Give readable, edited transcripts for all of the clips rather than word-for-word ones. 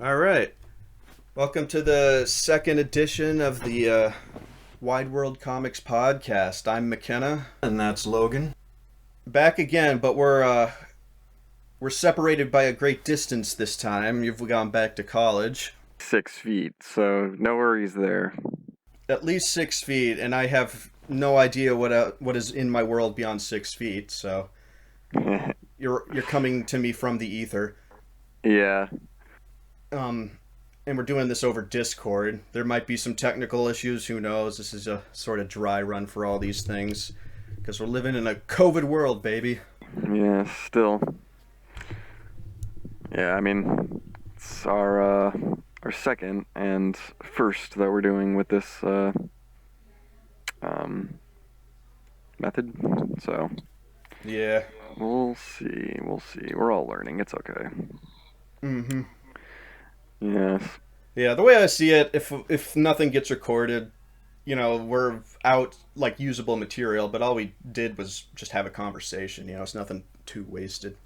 All right. Welcome to the second edition of the Wide World Comics podcast. I'm McKenna, and that's Logan. Back again, but we're separated by a great distance this time. You've gone back to college. 6 feet, so no worries there. At least 6 feet, and I have no idea what is in my world beyond 6 feet. So you're coming to me from the ether. Yeah. And we're doing this over Discord. There might be some technical issues. Who knows? This is a sort of dry run for all these things because we're living in a COVID world, baby. Yeah, still. Yeah, I mean, it's our second and first that we're doing with this method. So Yeah. we'll see. We're all learning. It's okay. Mm-hmm. Yes. Yeah, the way I see it, if nothing gets recorded, we're out like usable material, but all we did was just have a conversation. It's nothing too wasted.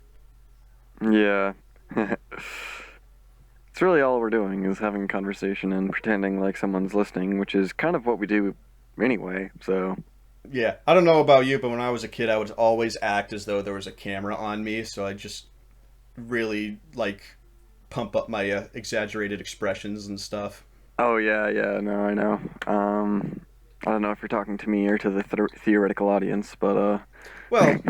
Yeah. It's really all we're doing is having a conversation and pretending like someone's listening, which is kind of what we do anyway, so. Yeah, I don't know about you, but when I was a kid, I would always act as though there was a camera on me, so I just really pump up my exaggerated expressions and stuff. Oh, yeah, no, I know. I don't know if you're talking to me or to the theoretical audience, but, Well,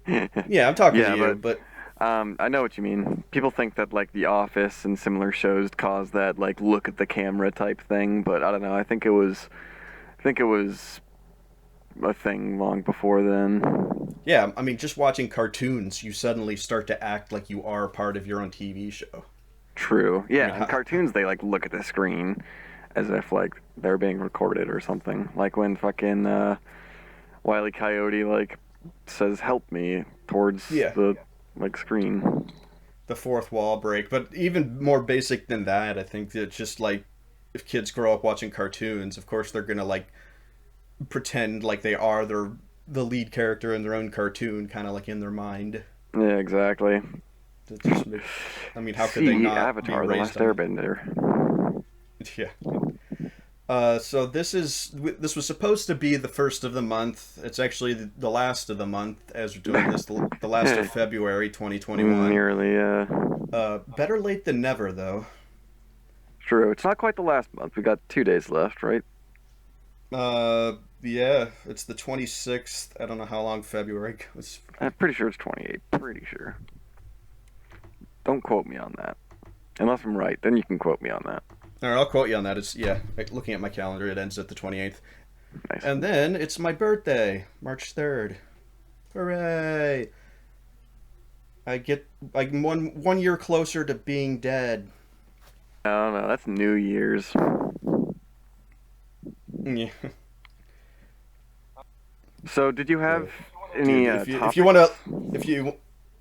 yeah, I'm talking yeah, to you, but I know what you mean. People think that, like, The Office and similar shows cause that, like, look at the camera type thing, but I don't know, I think it was a thing long before then. yeah, I mean, just watching cartoons, you suddenly start to act like you are part of your own TV show. True. I Yeah, mean, in cartoons they like look at the screen as if like they're being recorded or something. Like when fucking Wile E. Coyote like says "help me" towards yeah, the like screen. the fourth wall break. But even more basic than that, I think that just like if kids grow up watching cartoons, of course they're gonna like pretend like they are the lead character in their own cartoon, kind of like in their mind. Yeah, exactly. That just I mean, how could they See not be Avatar: The raised Last on Airbender. it? Yeah. So this was supposed to be the first of the month. It's actually the last of the month as we're doing this. The last of February 2021. Nearly. Better late than never, though. True. It's not quite the last month. We got 2 days left, right? Yeah, it's the 26th. I don't know how long February goes. I'm pretty sure it's 28. Pretty sure. Don't quote me on that. Unless I'm right, then you can quote me on that. All right, I'll quote you on that. It's yeah. Looking at my calendar, it ends at the 28th, Nice. and then it's my birthday, March 3rd. Hooray! I'm one year closer to being dead. No, that's New Year's. Yeah. So, did you have Dude, any if you want to, if you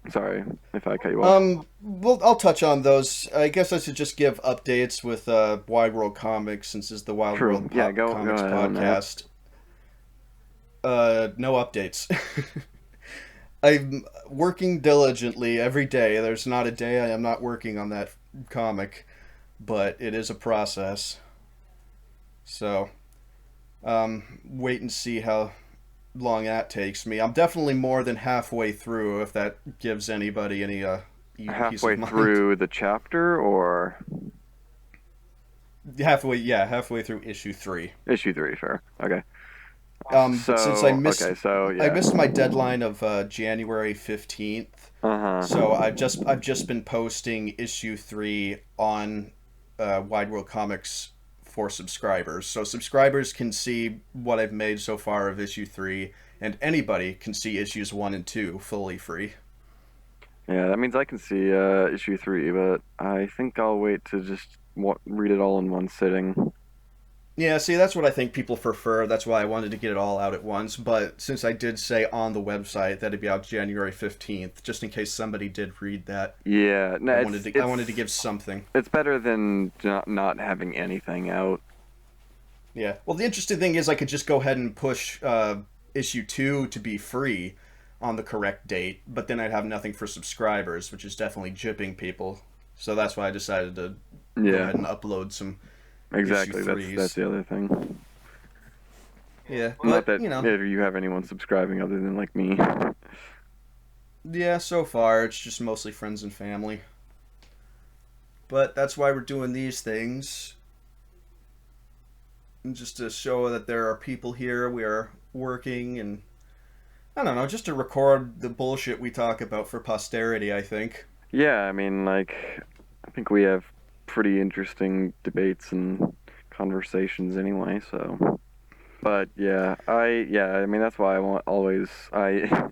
Sorry if I cut you off. well, I'll touch on those. I guess I should just give updates with Wide World Comics since it's the Wild True. World Yeah, go Comics ahead on that. podcast. No updates. I'm working diligently every day. There's not a day I am not working on that comic, but it is a process. So, wait and see how long that takes me. I'm definitely more than halfway through, if that gives anybody any even peace Halfway of mind. through the chapter or Halfway through issue 3. issue 3, fair. Okay. But since I missed, Okay, so I yeah. missed my deadline of January 15th. Uh-huh. So I've just been posting issue 3 on Wide World Comics for subscribers. So subscribers can see what I've made so far of issue 3, and anybody can see issues 1 and 2 fully free. Yeah, that means I can see issue 3, but I think I'll wait to just read it all in one sitting. Yeah, see, that's what I think people prefer. That's why I wanted to get it all out at once. But since I did say on the website that it'd be out January 15th, just in case somebody did read that, Yeah, no, I wanted to give something. it's better than not having anything out. Yeah. Well, the interesting thing is I could just go ahead and push issue 2 to be free on the correct date, but then I'd have nothing for subscribers, which is definitely jipping people. So that's why I decided to go Yeah, ahead and upload some issue exactly. That's threes. the other thing. Yeah, Not but that you have anyone subscribing other than like me. yeah, so far it's just mostly friends and family. But that's why we're doing these things, just to show that there are people here. We are working, and I don't know, just to record the bullshit we talk about for posterity, I think. Yeah, I mean, like, I think we have pretty interesting debates and conversations anyway, so. But I mean, that's why I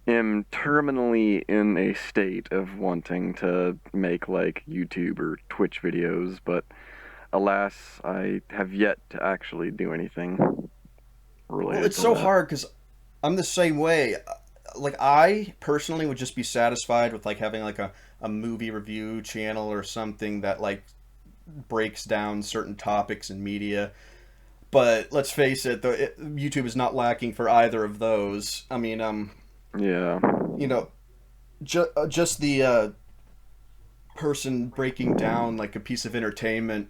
am terminally in a state of wanting to make like YouTube or Twitch videos, but alas, I have yet to actually do anything Well, related it's to so that. hard because I'm the same way. Like, I personally would just be satisfied with like having like a movie review channel or something that like breaks down certain topics in media. But let's face it, YouTube is not lacking for either of those. I mean, Yeah. you know, just the person breaking down like a piece of entertainment,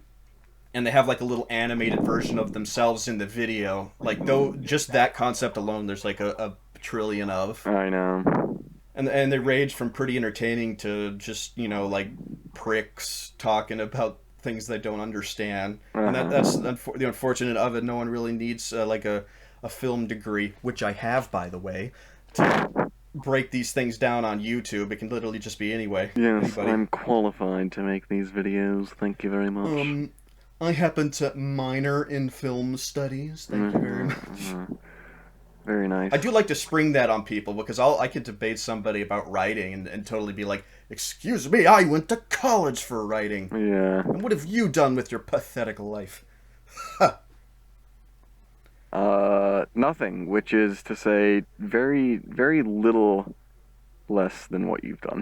and they have like a little animated version of themselves in the video. Like, though, just that concept alone, there's like a trillion of, I know. and they range from pretty entertaining to just like pricks talking about things they don't understand. And that's Uh-huh. the unfortunate of it. No one really needs like a film degree, which I have, by the way, to break these things down on YouTube. It can literally just be Yes, anybody. I'm qualified to make these videos. Thank you very much. Um, I happen to minor in film studies. Thank you very Uh-huh, much. uh-huh. Very nice. I do like to spring that on people because I could debate somebody about writing and totally be like, "Excuse me, I went to college for writing. Yeah. And what have you done with your pathetic life?" Nothing, which is to say very, very little less than what you've done.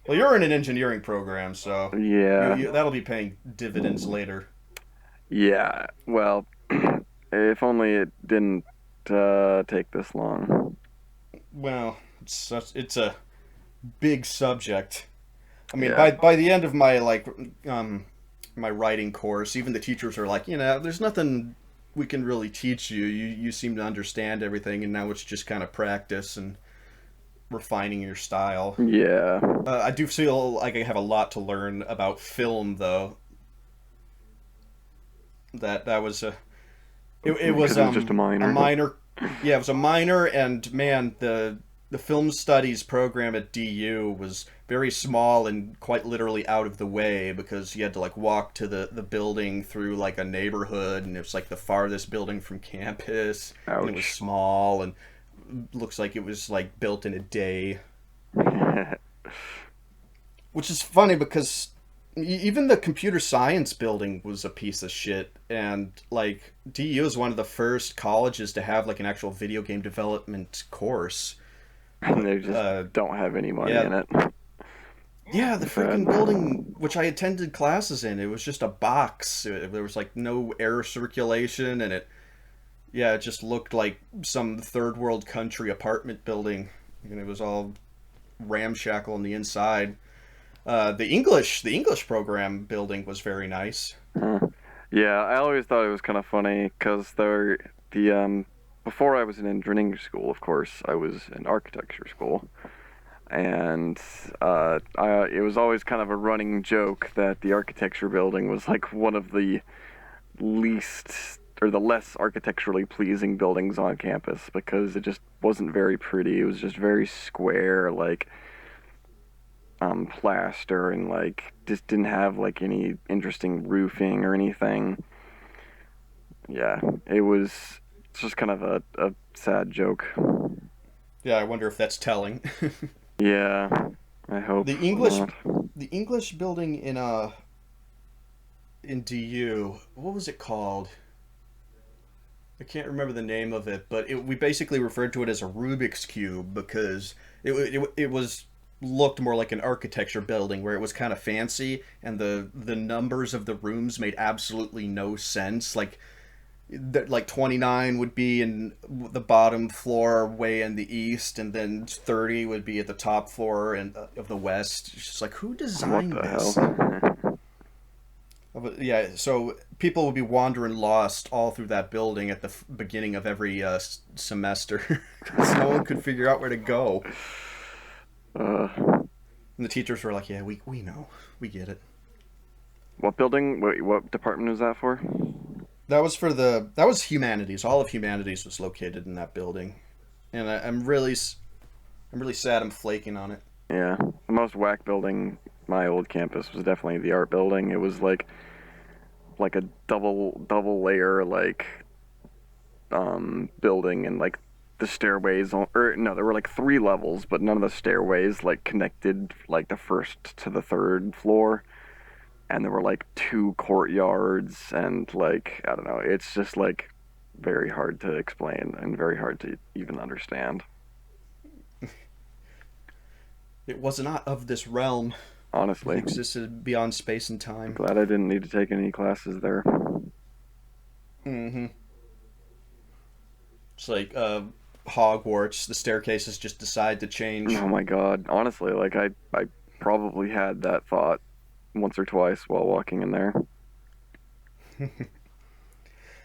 Well, you're in an engineering program, so Yeah. that'll be paying dividends later. Yeah. Well, if only it didn't take this long. Well, it's a big subject. I mean, Yeah. by the end of my my writing course, even the teachers are like, there's nothing we can really teach you. You seem to understand everything, and now it's just kind of practice and refining your style. Yeah. I do feel like I have a lot to learn about film, though. That was it was Because it was just a a minor. minor. Yeah, it was a minor, and man, the film studies program at DU was very small and quite literally out of the way because you had to like walk to the building through like a neighborhood, and it was like the farthest building from campus, and it was Ouch. small and looks like it was like built in a day. Which is funny because even the computer science building was a piece of shit, and like DU is one of the first colleges to have like an actual video game development course. And But they just don't have any money yeah, in it. yeah, the freaking Sad. building which I attended classes in, it was just a box. There was like no air circulation, and it just looked like some third world country apartment building, and it was all ramshackle on the inside. The English program building was very nice. Huh. Yeah, I always thought it was kind of funny because the before I was in engineering school, of course, I was in architecture school, and it was always kind of a running joke that the architecture building was like one of the least or the less architecturally pleasing buildings on campus because it just wasn't very pretty. It was just very square, like plaster, and like just didn't have like any interesting roofing or anything. Yeah, it's just kind of a sad joke. Yeah, I wonder if that's telling. Yeah, I hope the English not. the English building in DU, what was it called? I can't remember the name of it, but we basically referred to it as a Rubik's cube because it was looked more like an architecture building where it was kind of fancy, and the numbers of the rooms made absolutely no sense. Like, Like 29 would be in the bottom floor way in the east, and then 30 would be at the top floor of the west. It's just like, who What designed the this? hell? But yeah, so people would be wandering lost all through that building at the beginning of every semester because no one could figure out where to go. uh, And the teachers were like, "Yeah, we know, we get it." what building? What department was that for? That was humanities. All of humanities was located in that building, and I'm really sad I'm flaking on it. Yeah, the most whack building my old campus was definitely the art building. It was like a double layer building, and like the stairways or no, there were like three levels, but none of the stairways like connected like the first to the third floor, and there were like two courtyards, and like I don't know, it's just like very hard to explain and very hard to even understand. It was not of this realm. It Honestly, existed beyond space and I'm time. glad I didn't need to take any classes there. Mm-hmm. It's like Hogwarts. The staircases just decide to change. Oh my god, honestly, like I probably had that thought once or twice while walking in there.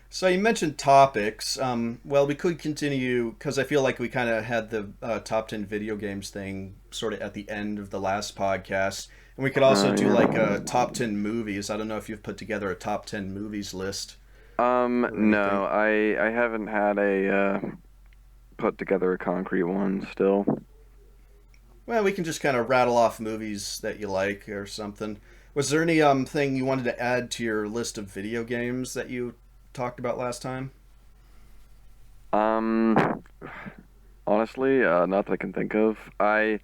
So you mentioned topics. Well, we could continue because I feel like we kind of had the top 10 video games thing sort of at the end of the last podcast. And we could also do like Yeah. a top 10 movies. I don't know if you've put together a top 10 movies list or anything. No, I haven't had a put together a concrete one still. Well, we can just kind of rattle off movies that you like or something. Was there any thing you wanted to add to your list of video games that you talked about last time? Um, honestly, not that I can think of. I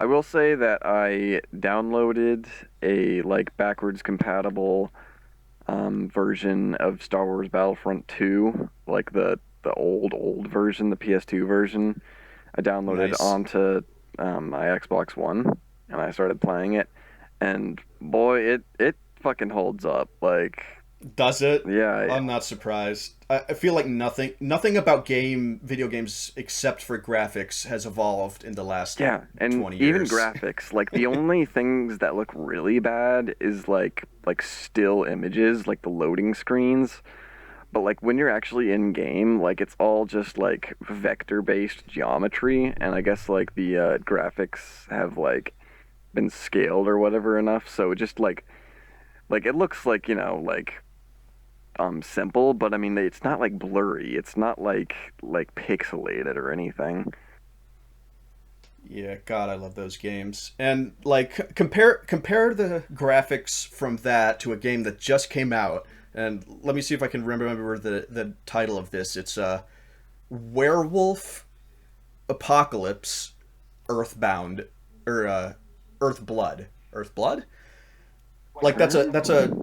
will say that I downloaded a like backwards compatible version of Star Wars Battlefront 2, like the old version, the PS2 version. I downloaded Nice. onto my Xbox One, and I started playing it, and boy, it fucking holds up. Like, Does it? yeah, I'm not surprised. I feel like nothing about video games except for graphics has evolved in the last yeah, and 20 even years. graphics. Like the only things that look really bad is like still images, like the loading screens. But like when you're actually in game, like it's all just like vector-based geometry, and I guess like the graphics have like been scaled or whatever enough, so it just like it looks like, like simple, but I mean it's not like blurry. It's not like pixelated or anything. Yeah, God, I love those games. And like compare the graphics from that to a game that just came out. And let me see if I can remember the title of this. It's Werewolf Apocalypse Earthbound or Earthblood. Earthblood? Like that's a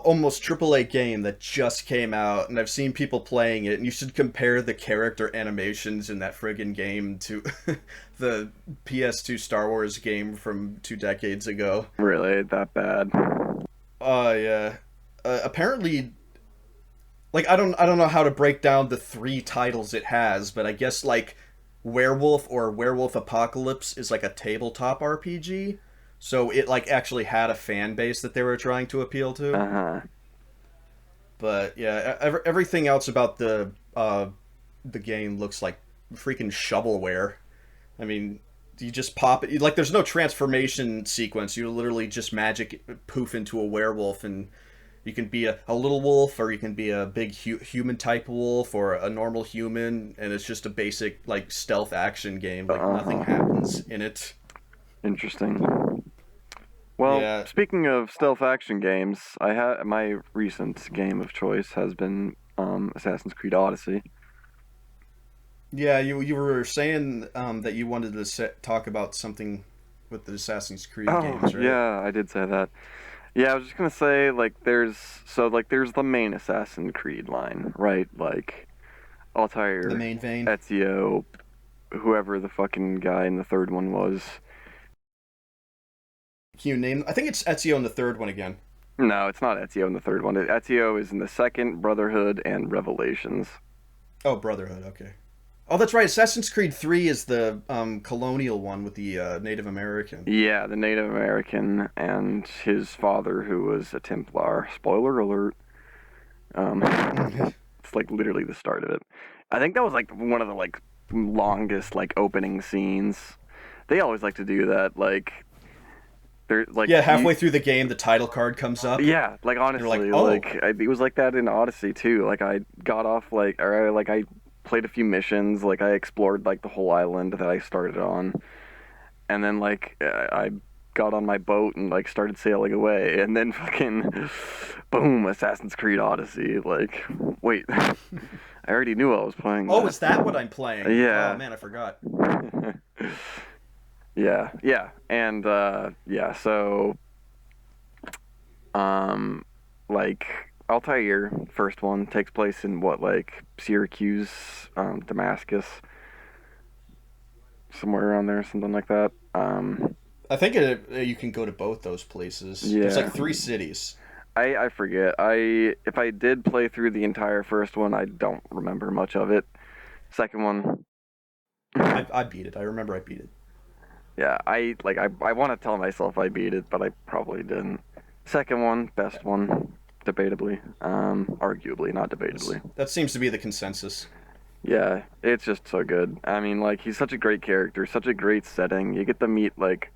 almost AAA game that just came out, and I've seen people playing it, and you should compare the character animations in that friggin' game to the PS2 Star Wars game from 2 decades ago. Really that bad. Yeah. Apparently, like I don't know how to break down the three titles it has, but I guess like Werewolf or Werewolf Apocalypse is like a tabletop RPG. So it like actually had a fan base that they were trying to appeal to. Uh-huh. But yeah, everything else about the game looks like freaking shovelware. I mean, you just pop it like there's no transformation sequence. You literally just magic poof into a werewolf, and you can be a little wolf, or you can be a big human type wolf, or a normal human, and it's just a basic like stealth action game. Like nothing Uh-huh. happens in it. Interesting. Well, Yeah, speaking of stealth action games, I had my recent game of choice has been Assassin's Creed Odyssey. yeah. You were saying that you wanted to talk about something with the Assassin's Creed Oh, games, right? yeah, I did say that. Yeah, I was just gonna say like there's the main Assassin's Creed line, right? Like The Altair, main vein. Ezio, whoever the fucking guy in the third one was. Can you name? I think it's Ezio in the third one again. No, it's not Ezio in the third one. Ezio is in the second, Brotherhood, and Revelations. Oh, Brotherhood. Okay. Oh, that's right. Assassin's Creed 3 is the colonial one with the Native American. Yeah, the Native American and his father, who was a Templar. Spoiler alert. It's like literally the start of it. I think that was like one of the like longest like opening scenes. They always like to do that. Like they're like Yeah, you. halfway through the game, the title card comes up. Yeah, like They're like, honestly, "Oh, it was like that in Odyssey too. Like I got off like or like I played a few missions. Like I explored like the whole island that I started on, and then like I got on my boat and like started sailing away, and then fucking boom, Assassin's Creed Odyssey. Like, wait, I already knew I was playing oh, that. is that what I'm playing? Oh Yeah. man, I forgot." Yeah, yeah, and yeah. So, um, like Altair, first one takes place in what, like Syracuse, Damascus, somewhere around there, something like that. I think you can go to both those places. There's like Yeah, three cities. I forget. If I did play through the entire first one, I don't remember much of it. Second one, I beat it. I remember I beat it. yeah, I want to tell myself I beat it, but I probably didn't. Second one, best one, debatably. Arguably, not debatably. That seems to be the consensus. Yeah, it's just so good. I mean, like he's such a great character, such a great setting. You get to meet like,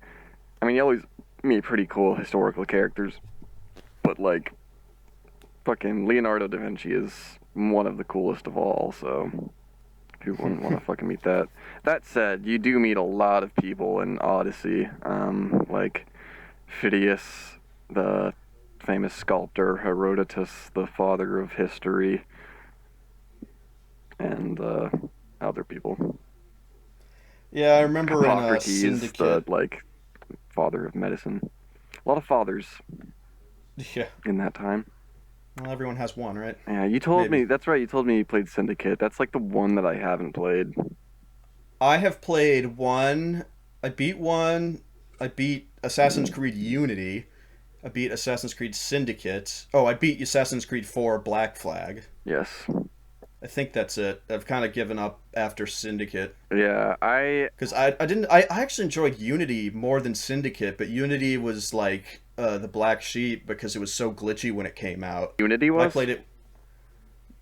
I mean, you always meet pretty cool historical characters, but like fucking Leonardo da Vinci is one of the coolest of all. So who wouldn't want to fucking meet that? That said, you do meet a lot of people in Odyssey, like Phidias, the famous sculptor, Herodotus, the father of history, and other people. Yeah, I remember in a Hippocrates, the Syndicate. like father of medicine. A lot of fathers Yeah, in that time. well, everyone has one, right? Yeah, you told me. Maybe. That's right. You told me you played Syndicate. That's like the one that I haven't played. I have played one. I beat one. I beat Assassin's Creed Unity. I beat Assassin's Creed Syndicate. Oh, I beat Assassin's Creed 4 Black Flag. Yes. I think that's it. I've kind of given up after Syndicate. Yeah. I Because I didn't. I actually enjoyed Unity more than Syndicate, but Unity was like the black sheep because it was so glitchy when it came out. Unity But I was. played it.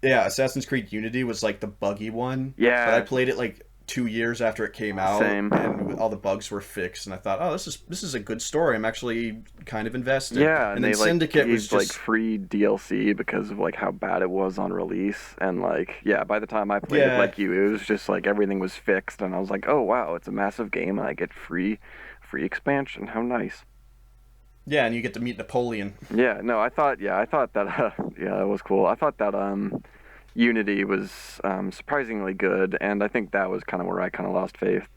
Yeah, Assassin's Creed Unity was like the buggy one, but I Yeah. played it like 2 years after it came out, Same. and all the bugs were fixed, and I thought, oh, this is a good story. I'm actually kind of invested. Yeah, And and then they like Syndicate was gave like just free DLC because of like how bad it was on release, and like yeah, by the time I played it yeah, like you, it was just like everything was fixed, and I was like, oh wow, it's a massive game, and I get free expansion. How nice. yeah, and you get to meet Napoleon. Yeah, no, I thought that yeah, it was cool. I thought that Unity was surprisingly good, and I think that was kind of where I kind of lost faith,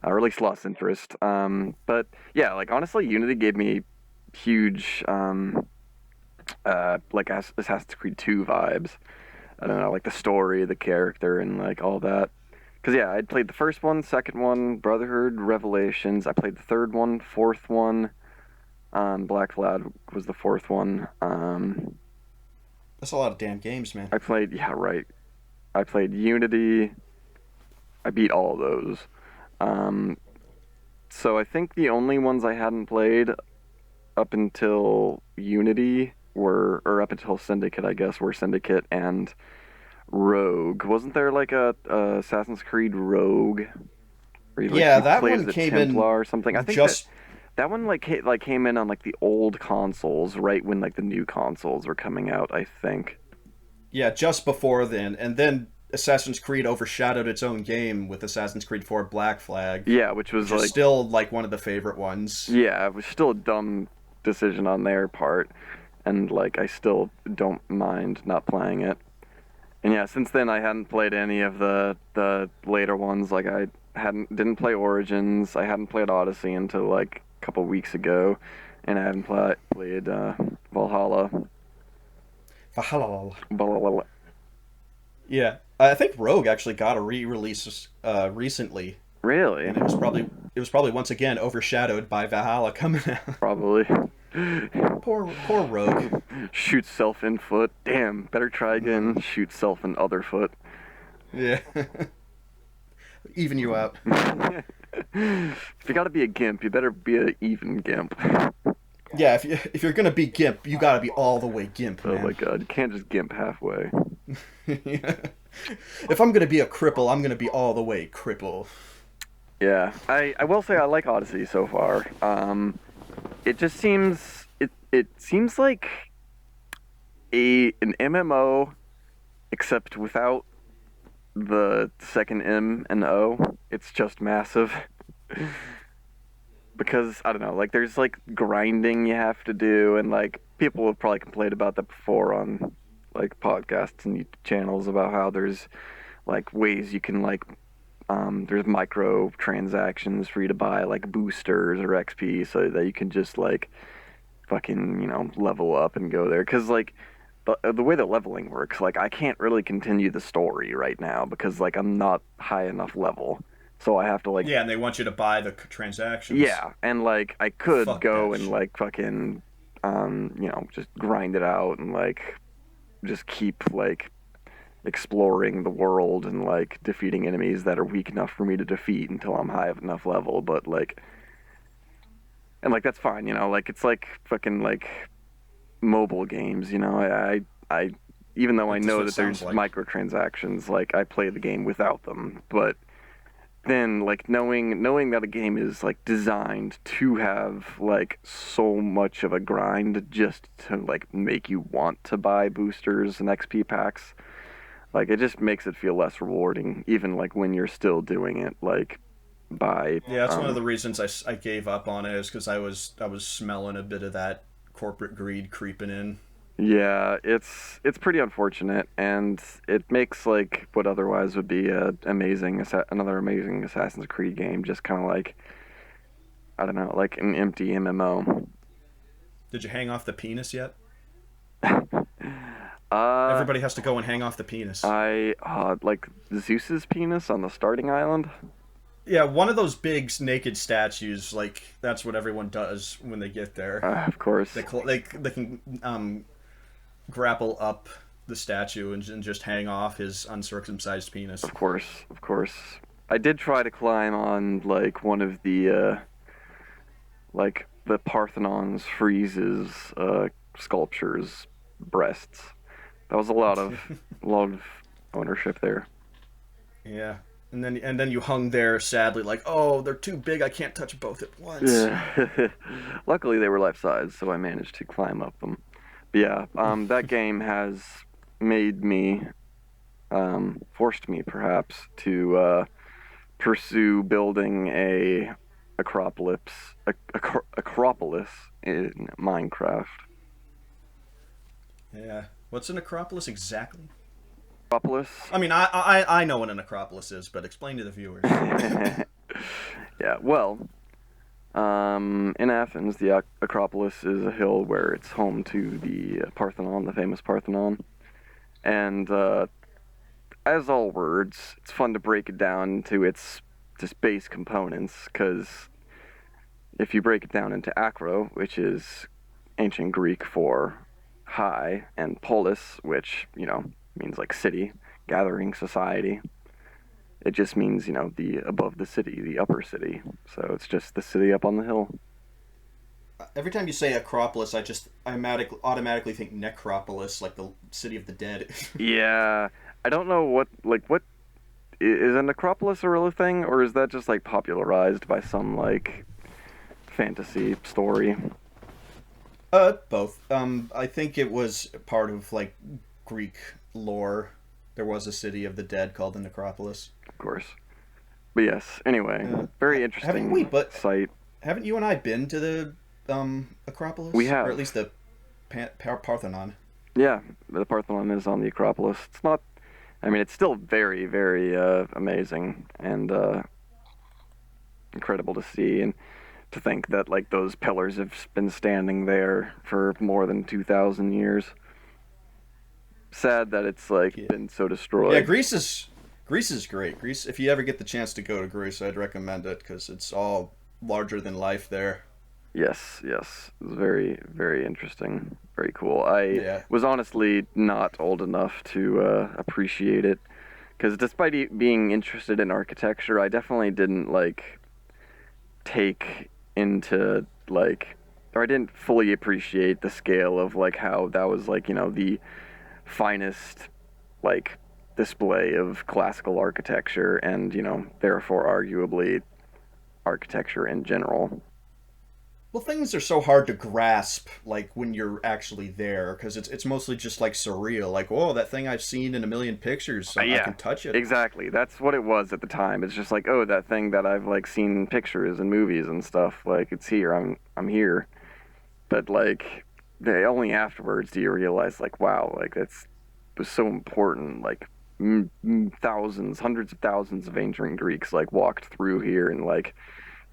or at least lost interest. But yeah, like honestly, Unity gave me huge like Assassin's Creed 2 vibes. I don't know, like the story, the character, and like all that. Cause yeah, I'd played the first one, second one, Brotherhood, Revelations. I played the third one, fourth one. Black Flag was the fourth one. That's a lot of damn games, man. I played, yeah, right. I played Unity. I beat all of those. Um, so I think the only ones I hadn't played up until Unity or up until Syndicate, I guess, were Syndicate and Rogue. Wasn't there like a Assassin's Creed Rogue where Yeah, you that play as one the came in Templar or something? I think that just that one like came in on like the old consoles, right when like the new consoles were coming out, I think. yeah, just before then, and then Assassin's Creed overshadowed its own game with Assassin's Creed 4 Black Flag, Yeah, which was which is like still like one of the favorite ones. yeah, it was still a dumb decision on their part, and like I still don't mind not playing it. And yeah, since then I hadn't played any of the later ones. Like I didn't play Origins. I hadn't played Odyssey until like a couple weeks ago, and I haven't played Valhalla. Valhalla. Valhalla. Yeah, I think Rogue actually got a re-release recently, Really? and it was probably once again overshadowed by Valhalla coming out. Probably. Poor rogue. Shoot self in foot. Damn, better try again. Shoot self in other foot. Yeah. Even you out. If you gotta be a gimp, you better be an even gimp. Yeah, if you're gonna be gimp, you gotta be all the way gimp, Oh my man. god, you can't just gimp halfway. If I'm gonna be a cripple, I'm gonna be all the way cripple. Yeah, I will say I like Odyssey so far. It just seems it seems like an MMO except without the second M and O. It's just massive. Because I don't know, like there's like grinding you have to do, and like people have probably complained about that before on like podcasts and YouTube channels about how there's like ways you can like there's micro transactions for you to buy like boosters or XP so that you can just like fucking level up and go there. Because like the way that leveling works, like I can't really continue the story right now because like I'm not high enough level, so I have to like Yeah, and they want you to buy the transactions. yeah, and like I could Fuck go that and shit. like fucking just grind it out and like just keep like exploring the world and like defeating enemies that are weak enough for me to defeat until I'm high enough level, but like and like that's fine, like it's like fucking like mobile games, I even though I That's know what it that sounds there's like. microtransactions, like I play the game without them, but then like knowing that a game is like designed to have like so much of a grind just to like make you want to buy boosters and XP packs, like it just makes it feel less rewarding even like when you're still doing it like by Yeah, that's one of the reasons I gave up on it is because I was smelling a bit of that corporate greed creeping in. yeah, it's pretty unfortunate, and it makes like what otherwise would be another amazing Assassin's Creed game just kind of like I don't know, like an empty MMO. Did you hang off the penis yet? uh, Everybody has to go and hang off the penis. I like Zeus's penis on the starting island. Yeah, one of those big naked statues. Like that's what everyone does when they get there. Of course, They can grapple up the statue and just hang off his uncircumcised penis. of course, of course. I did try to climb on like one of the like the Parthenon's friezes sculptures breasts. That was a lot of ownership there. Yeah, and then you hung there sadly, like, oh, they're too big. I can't touch both at once. Yeah. Luckily, they were life size, so I managed to climb up them. But yeah, that game has made me, forced me perhaps to pursue building a acropolis in Minecraft. Yeah. What's an Acropolis exactly? Acropolis. I mean, I know what an Acropolis is, but explain to the viewers. Yeah, well, in Athens, the Acropolis is a hill where it's home to the Parthenon, the famous Parthenon. And as all words, it's fun to break it down into its just base components, because if you break it down into acro, which is ancient Greek for high, and polis, which, means like city, gathering society, it just means, the above the city, the upper city. So it's just the city up on the hill. Every time you say Acropolis, I automatically think Necropolis, like the city of the dead. Yeah, I don't know what is a necropolis a real thing, or is that just like popularized by some like fantasy story? Both. I think it was part of like Greek lore. There was a city of the dead called the Necropolis. Of course. But yes, anyway, very Haven't we? interesting But site. haven't you and I been to the We Acropolis, or at have. least the Parthenon? Yeah, the Parthenon is on the Acropolis. It's not. I mean, it's still very, very amazing and incredible to see, and to think that like those pillars have been standing there for more than 2,000 years. Sad that it's like Yeah. been so Yeah, destroyed. Greece is great. Greece, if you ever get the chance to go to Greece, I'd recommend it because it's all larger than life there. Yes, yes. It was very, very interesting. Very cool. I Yeah. was honestly not old enough to appreciate it because despite being interested in architecture, I definitely didn't like take into like or I didn't fully appreciate the scale of like how that was like, the finest like display of classical architecture and, therefore arguably architecture in general. Well, things are so hard to grasp, like when you're actually there, because it's mostly just like surreal. Like, whoa, that thing I've seen in a million pictures, I Yeah, can touch it. exactly. That's what it was at the time. It's just like, oh, that thing that I've like seen in pictures and movies and stuff. Like it's here. I'm here. But like, only afterwards do you realize like, wow, like that's was so important. Like thousands, hundreds of thousands of ancient Greeks like walked through here and like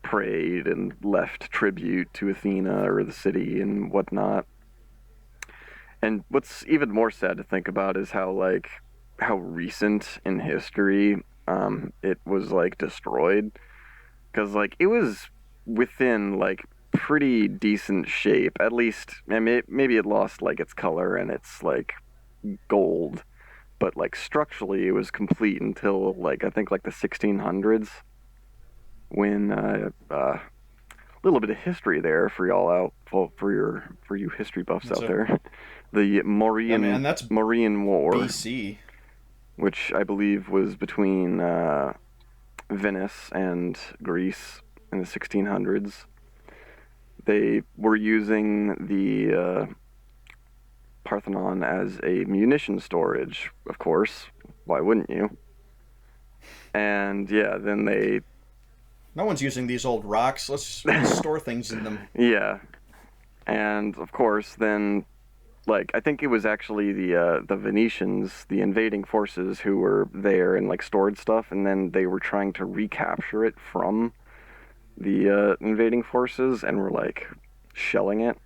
prayed and left tribute to Athena or the city and whatnot. And what's even more sad to think about is how recent in history it was like destroyed because like it was within like pretty decent shape. At least, I mean, maybe it lost like its color and its like gold, but like structurally it was complete until like I think like the 1600s when little bit of history there for y'all out for you history buffs out So, there. The I mean, Mauryan and that's Mauryan War, BC. which I believe was between Venice and Greece in the 1600s. They were using the Parthenon as a munition storage, of course. Why wouldn't you? And yeah, then they No one's using these old rocks. Let's store things in them. yeah, and of course then like I think it was actually the Venetians, the invading forces who were there and like stored stuff, and then they were trying to recapture it from the invading forces and were like shelling it.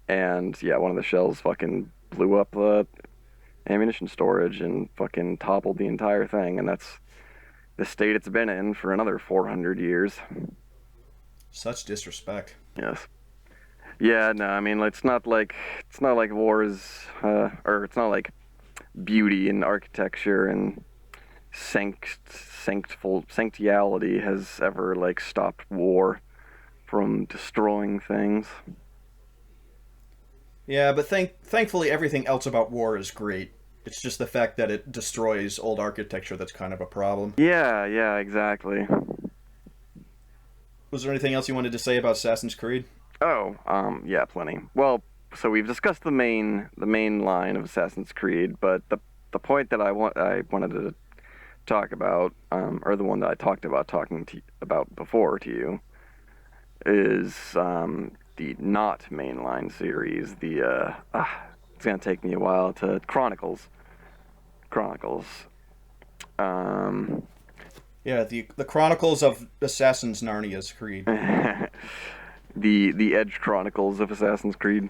And yeah, one of the shells fucking blew up the ammunition storage and fucking toppled the entire thing, and that's the state it's been in for another 400 years. Such disrespect. Yes. Yeah, no, I mean it's not like wars, or it's not like beauty and architecture and sanctiality has ever like stopped war from destroying things. Yeah, but thankfully everything else about war is great. It's just the fact that it destroys old architecture that's kind of a problem. Yeah, yeah, exactly. Was there anything else you wanted to say about Assassin's Creed? Oh, yeah, plenty. Well, so we've discussed the main line of Assassin's Creed, but the point that I wanted to talk about, or the one that I talked about talking to about before to you, is the not mainline series. It's gonna take me a while to Chronicles. Chronicles. Um, Yeah, the Chronicles of Assassin's Narnia's Creed. the Edge Chronicles of Assassin's Creed.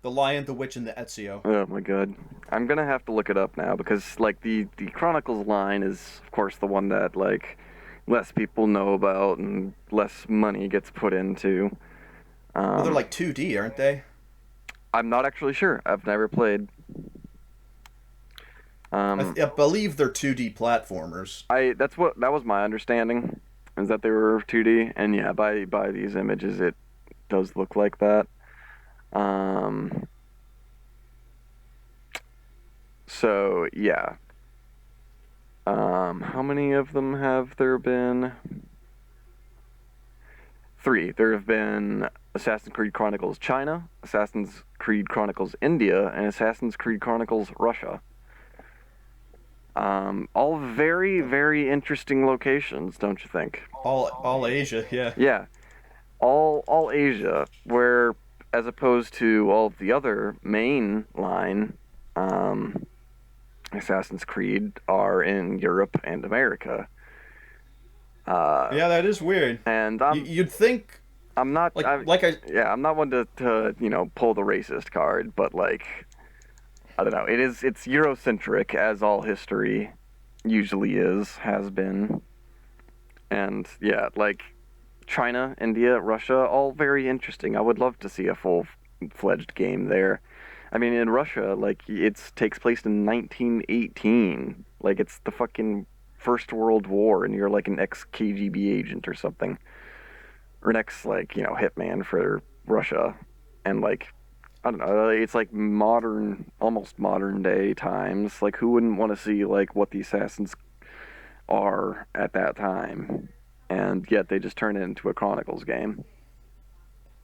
The Lion, the Witch, and the Ezio. Oh my god. I'm gonna have to look it up now because like the Chronicles line is of course the one that like less people know about and less money gets put into. Well, they're Um, like 2D, aren't they? I'm not actually sure. I've never played. Um, I believe they're 2D platformers. that was my understanding is that they were 2D, and yeah, by these images it does look like that. Um, so yeah. How many of them have there been? Three. There have been Assassin's Creed Chronicles China, Assassin's Creed Chronicles India, and Assassin's Creed Chronicles Russia. All very, very interesting locations, don't you think? All Asia, yeah. Yeah, all Asia, where as opposed to all of the other main line um, Assassin's Creed are in Europe and America. Uh, Yeah, that is weird. and You'd think, I'm not like I like I yeah, I'm not one to pull the racist card, but like I don't know. It's Eurocentric as all history usually has been. And yeah, like China, India, Russia, all very interesting. I would love to see a full-fledged game there. I mean, in Russia, like it takes place in 1918. Like it's the fucking First World War, and you're like an ex-KGB agent or something, or an ex like hitman for Russia, and like I don't know, it's like modern, almost modern day times. Like who wouldn't want to see like what the assassins are at that time, and yet they just turn it into a Chronicles game.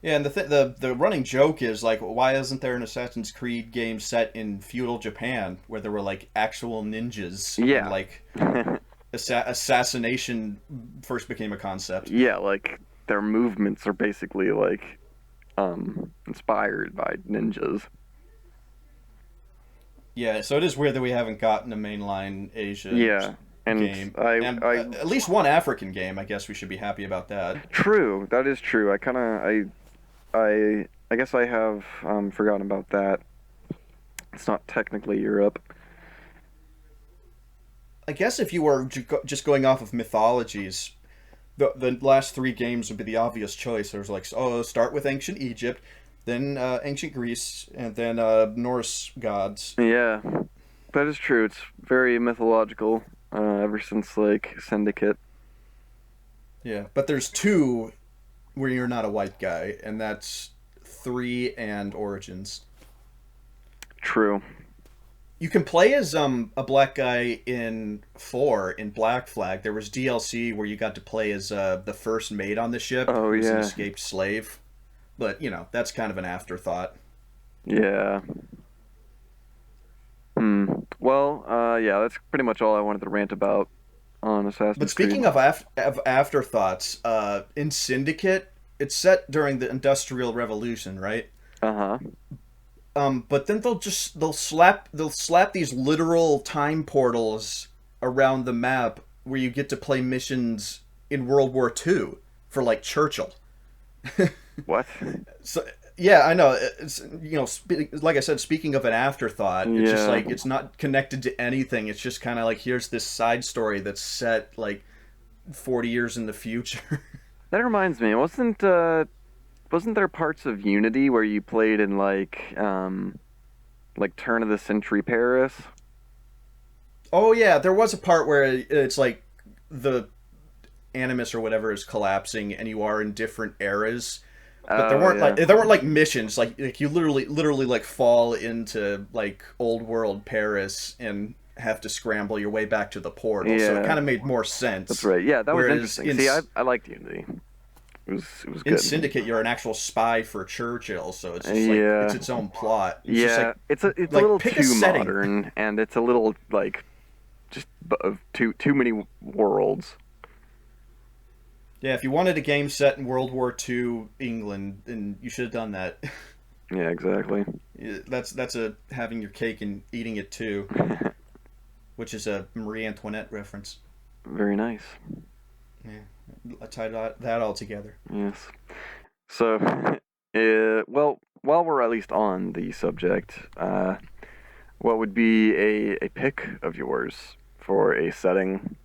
Yeah, and the running joke is like, why isn't there an Assassin's Creed game set in feudal Japan where there were like actual ninjas and Yeah. like assassination first became a concept? Yeah, like their movements are basically like inspired by ninjas. Yeah, so it is weird that we haven't gotten a mainline Asia Yeah. And game I and I at least one African game. I guess we should be happy about that. true, that is true. I guess I have forgotten about that. It's not technically Europe. I guess if you were just going off of mythologies, the last three games would be the obvious choice. There's like, oh, start with ancient Egypt, then ancient Greece, and then Norse gods. Yeah. That is true. It's very mythological ever since like Syndicate. Yeah, but there's two where you're not a white guy, and that's three and Origins. True. You can play as a black guy in four in Black Flag. There was DLC where you got to play as the first mate on the ship, Oh who was an yeah. escaped slave. But that's kind of an afterthought. Yeah. Hmm. Well, yeah, that's pretty much all I wanted to rant about on But Assassin's Creed. speaking of afterthoughts, in Syndicate, it's set during the Industrial Revolution, right? Uh-huh. But then they'll slap these literal time portals around the map where you get to play missions in World War II for like Churchill. What? So yeah, I know. It's like I said, speaking of an afterthought, it's just Yeah. like it's not connected to anything. It's just kind of like here's this side story that's set like 40 years in the future. That reminds me, wasn't there parts of Unity where you played in like turn of the century Paris? Oh yeah, there was a part where it's like the animus or whatever is collapsing and you are in different eras, but there Oh weren't like yeah. there weren't like missions like you literally like fall into like old world Paris and have to scramble your way back to the portal, so it Yeah. kind of made more That's sense. right. Yeah, that was Whereas interesting. See, I liked Unity. It was in good. Syndicate you're an actual spy for Churchill, so it's just like it's Yeah. its own plot. It's just Yeah, like it's a like little pick a too setting. modern, and it's a little like just of too many worlds. Yeah, if you wanted a game set in World War II England, then you should have done that. Yeah, exactly. That's a having your cake and eating it too, which is a Marie Antoinette reference. Very nice. Yeah, I tied that all together. Yes. So, well, while we're at least on the subject, what would be a pick of yours for a setting?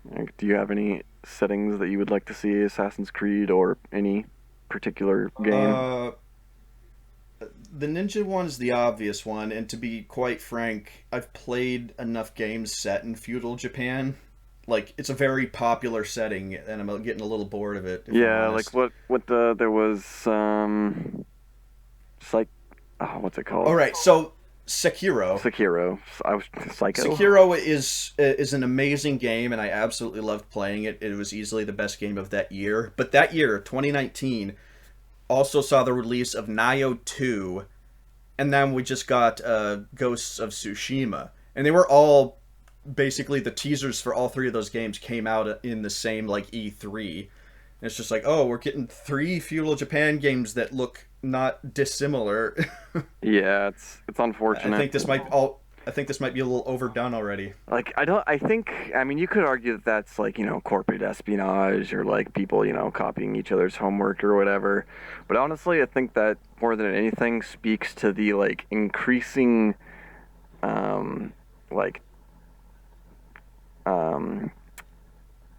Like, do you have any settings that you would like to see Assassin's Creed or any particular game? Uh, the ninja one is the obvious one, and to be quite frank, I've played enough games set in feudal Japan. Like it's a very popular setting, and I'm getting a little bored of it, if I'm Yeah, like honest. what there was psych oh, what's it All called? right, so Sekiro. Sekiro. I was Psycho. Sekiro is an amazing game, and I absolutely loved playing it. It was easily the best game of that year. But that year, 2019, also saw the release of Nioh 2, and then we just got Ghosts of Tsushima, and they were all basically the teasers for all three of those games came out in the same like E3. And it's just like, oh, we're getting three feudal Japan games that look not dissimilar. Yeah, it's I unfortunate. think this might all. I think this might be a little overdone already. Like I think I mean you could argue that that's like, corporate espionage or like people, copying each other's homework or whatever. But honestly, I think that more than anything speaks to the like increasing like um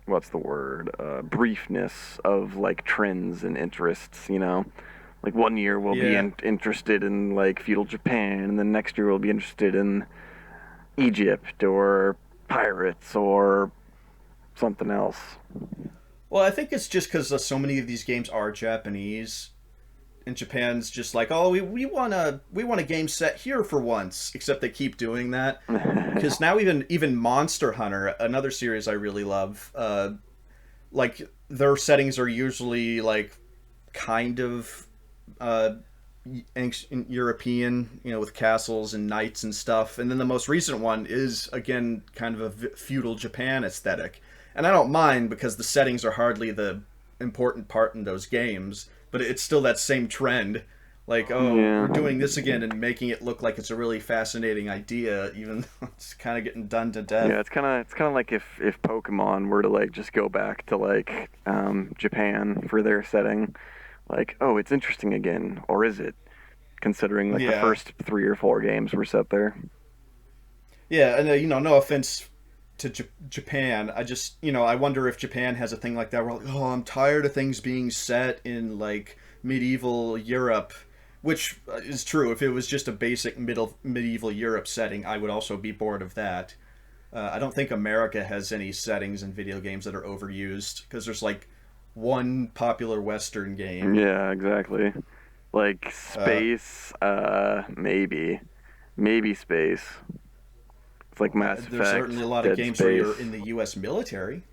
what's the word, briefness of like trends and interests, you know? Like one year we'll be Yeah. interested in like feudal Japan, and then next year we'll be interested in Egypt or pirates or something else. Well, I think it's just because so many of these games are Japanese, and Japan's just like, oh, we want a game set here for once. Except they keep doing that because now even Monster Hunter, another series I really love, like their settings are usually like kind of uh, ancient European, with castles and knights and stuff. And then the most recent one is again kind of a feudal Japan aesthetic, and I don't mind because the settings are hardly the important part in those games, but it's still that same trend. Like, oh, Yeah. we're doing this again and making it look like it's a really fascinating idea, even though it's kind of getting done to death. Yeah, it's kind of like if Pokemon were to like just go back to like Japan for their setting, like, oh, it's interesting again, or is it? Considering like the Yeah, first 3 or 4 games were set there. yeah, and no offense to Japan. I just, I wonder if Japan has a thing like that where, like, oh, I'm tired of things being set in like medieval Europe, which is true. If it was just a basic medieval Europe setting, I would also be bored of that. I don't think America has any settings in video games that are overused because there's like one popular Western game. Yeah, exactly. Like Uh, space, maybe space. It's like Mass there's Effect, certainly a lot of Dead games where Space. you're in the U.S. military.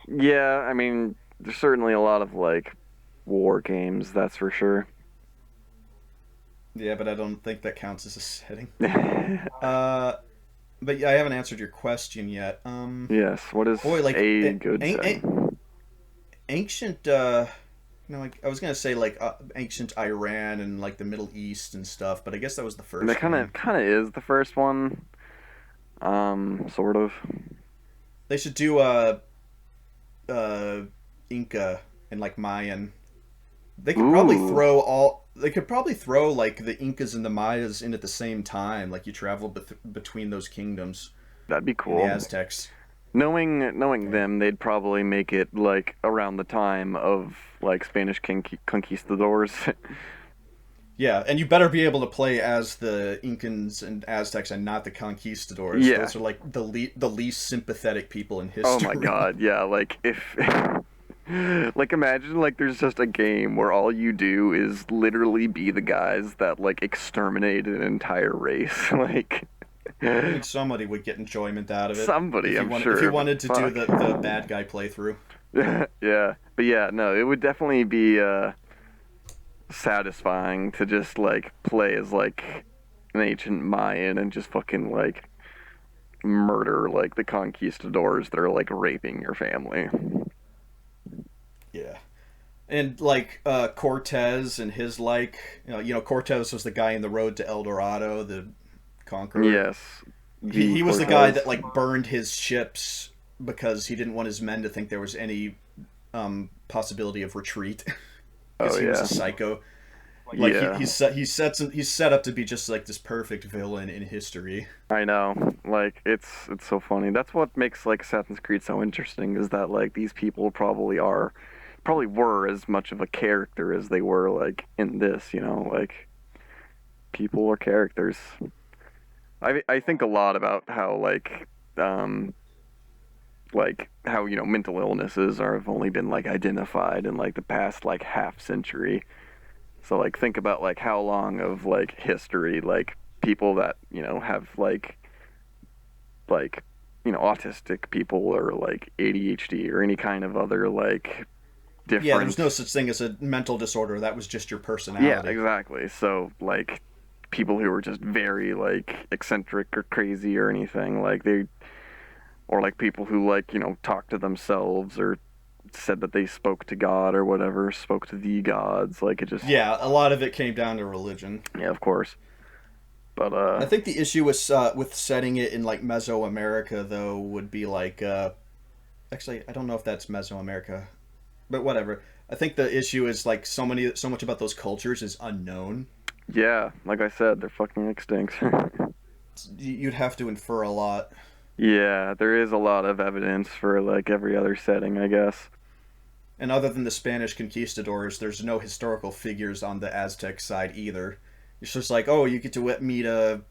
Yeah, I mean, there's certainly a lot of like war games, that's for sure. Yeah, but I don't think that counts as a setting. Uh, but yeah, I haven't answered your question yet. Yes, what is Boy, like a good setting? ancient. Like I was gonna say like ancient Iran and like the Middle East and stuff, but I guess that was the That first kind of one. kind of is the first one, sort of. They should do uh, Inca and like Mayan. They could probably Ooh, throw all. They could probably throw like the Incas and the Mayas in at the same time. Like you travel between those kingdoms that'd be and the cool. Aztecs. Knowing Yeah. them, they'd probably make it like around the time of like Spanish conquistadors. Yeah, and you better be able to play as the Incans and Aztecs and not the conquistadors. Yeah. Those are like the least sympathetic people in Oh my history. God. Yeah. Like if, like imagine like there's just a game where all you do is literally be the guys that like exterminate an entire race. Like I think somebody would get enjoyment out of it somebody, I'm if you sure, but wanted to do fuck. the bad guy playthrough. Yeah. But yeah, no, it would definitely be satisfying to just like play as like an ancient Mayan and just fucking like murder like the conquistadors that are like raping your family. Yeah. And like Cortez and his like, Cortez was the guy in the road to El Dorado, the conqueror. Yes, the He was the guy Cortez. that like burned his ships because he didn't want his men to think there was any possibility of retreat because Oh he was a yeah, psycho. Like yeah. he's set up to be just like this perfect villain in history. I know. Like it's so funny. That's what makes like Assassin's Creed so interesting is that like these people probably were as much of a character as they were like in this. You know, like people are characters. I think a lot about how um like how mental illnesses are have only been like identified in like the past like half century. So like think about like how long of like history like people that have like autistic people or like ADHD or any kind of other like Yeah, there's different. no such thing as a mental disorder. That was just your Yeah, personality. exactly. So like people who were just very like eccentric or crazy or anything like they or like people who like talk to themselves or said that they spoke to God or whatever, spoke to the gods. Like it just, Yeah, a lot of it came down to religion. yeah, of course. But I think the issue with setting it in like Mesoamerica though would be like actually I don't know if that's Mesoamerica, but whatever. I think the issue is like so much about those cultures is unknown. yeah, like I said, they're fucking extinct. You'd have to infer a lot. Yeah, there is a lot of evidence for like every other setting, I guess. And other than the Spanish conquistadors, there's no historical figures on the Aztec side either. It's just like, oh, you get to meet a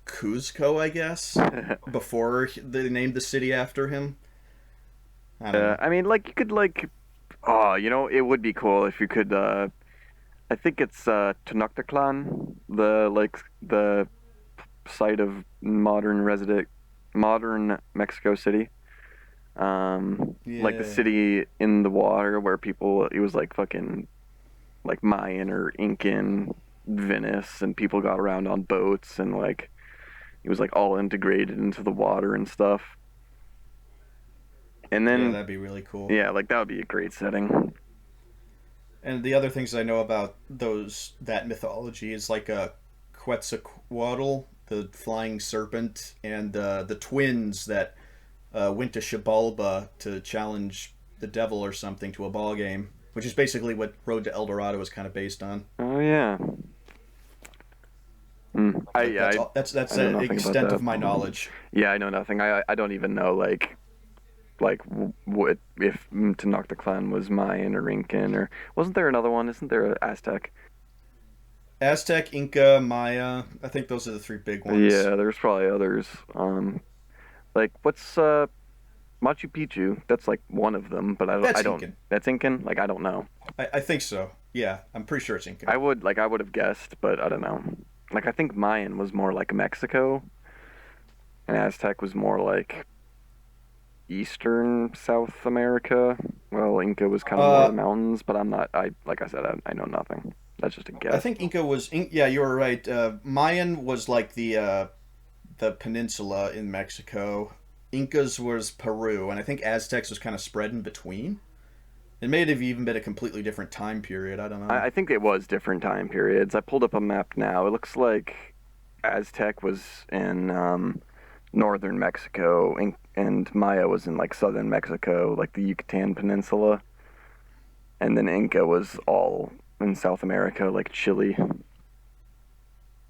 Cuzco, I guess, before they named the city after him. I don't Yeah, know. I mean, like you could like, oh, it would be cool if you could. I think it's Tenochtitlan, the site of modern Mexico City. Like the Yeah. city in the water where people, it was like fucking like Mayan or Incan Venice, and people got around on boats, and like it was like all integrated into the water and stuff. And Yeah, then that'd be really cool. yeah, like that would be a great setting. And the other things I know about that mythology is like a Quetzalcoatl, the flying serpent, and the twins that went to Xibalba to challenge the devil or something to a ball game, which is basically what Road to El Dorado is kind of based on. Oh yeah. I But yeah, that's all. That's I know the nothing about extent that. of my knowledge. Yeah, I know nothing. I don't even know like what if Tenochtitlan was Mayan or Incan, or wasn't there another one? Isn't there an Aztec? Aztec, Inca, Maya. I think those are the three big ones. Yeah, there's probably others. Like what's Machu Picchu? That's like one of them, but I That's don't. Incan. That's Incan? Like I don't know. I think so. Yeah, I'm pretty sure it's Incan. I would have guessed, but I don't know. Like I think Mayan was more like Mexico, and Aztec was more like Eastern South America. Well, Inca was kind of more Uh, the mountains, but I'm not. I like I said, I know nothing. That's just a I guess. think Inca was. Yeah, you were right. Mayan was like the peninsula in Mexico. Incas was Peru, and I think Aztecs was kind of spread in between. It may have even been a completely different time period. I don't know. I think it was different time periods. I pulled up a map now. It looks like Aztec was in northern Mexico, and Maya was in like southern Mexico, like the Yucatan Peninsula, and then Inca was all in South America, like Chile.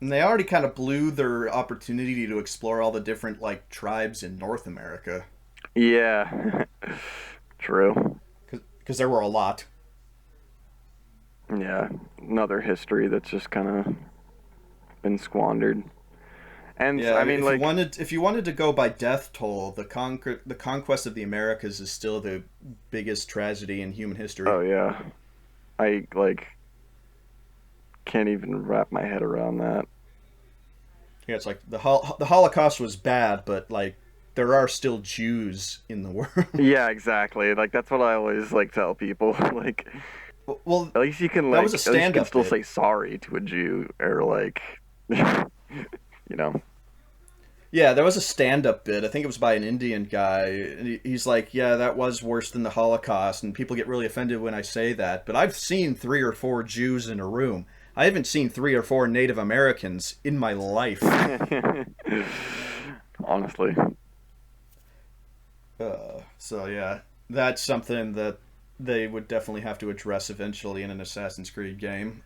And they already kind of blew their opportunity to explore all the different like tribes in North America Yeah, true. because there were a lot. Yeah, another history that's just kind of been squandered. And Yeah, I mean, like, if you wanted to go by death toll, the conquest of the Americas is still the biggest tragedy in human history. oh yeah, I like can't even wrap my head around that. Yeah, it's like the Holocaust was bad, but like there are still Jews in the world. Yeah, exactly. Like that's what I always like tell people. Like Well, at least you can that was a at least you can stand-up still bit. say sorry to a Jew, or like you know. Yeah, there was a stand-up bit. I think it was by an Indian guy. And he's like, "Yeah, that was worse than the Holocaust," and people get really offended when I say that. But I've seen 3 or 4 Jews in a room. I haven't seen 3 or 4 Native Americans in my life. Honestly. So yeah, that's something that they would definitely have to address eventually in an Assassin's Creed game.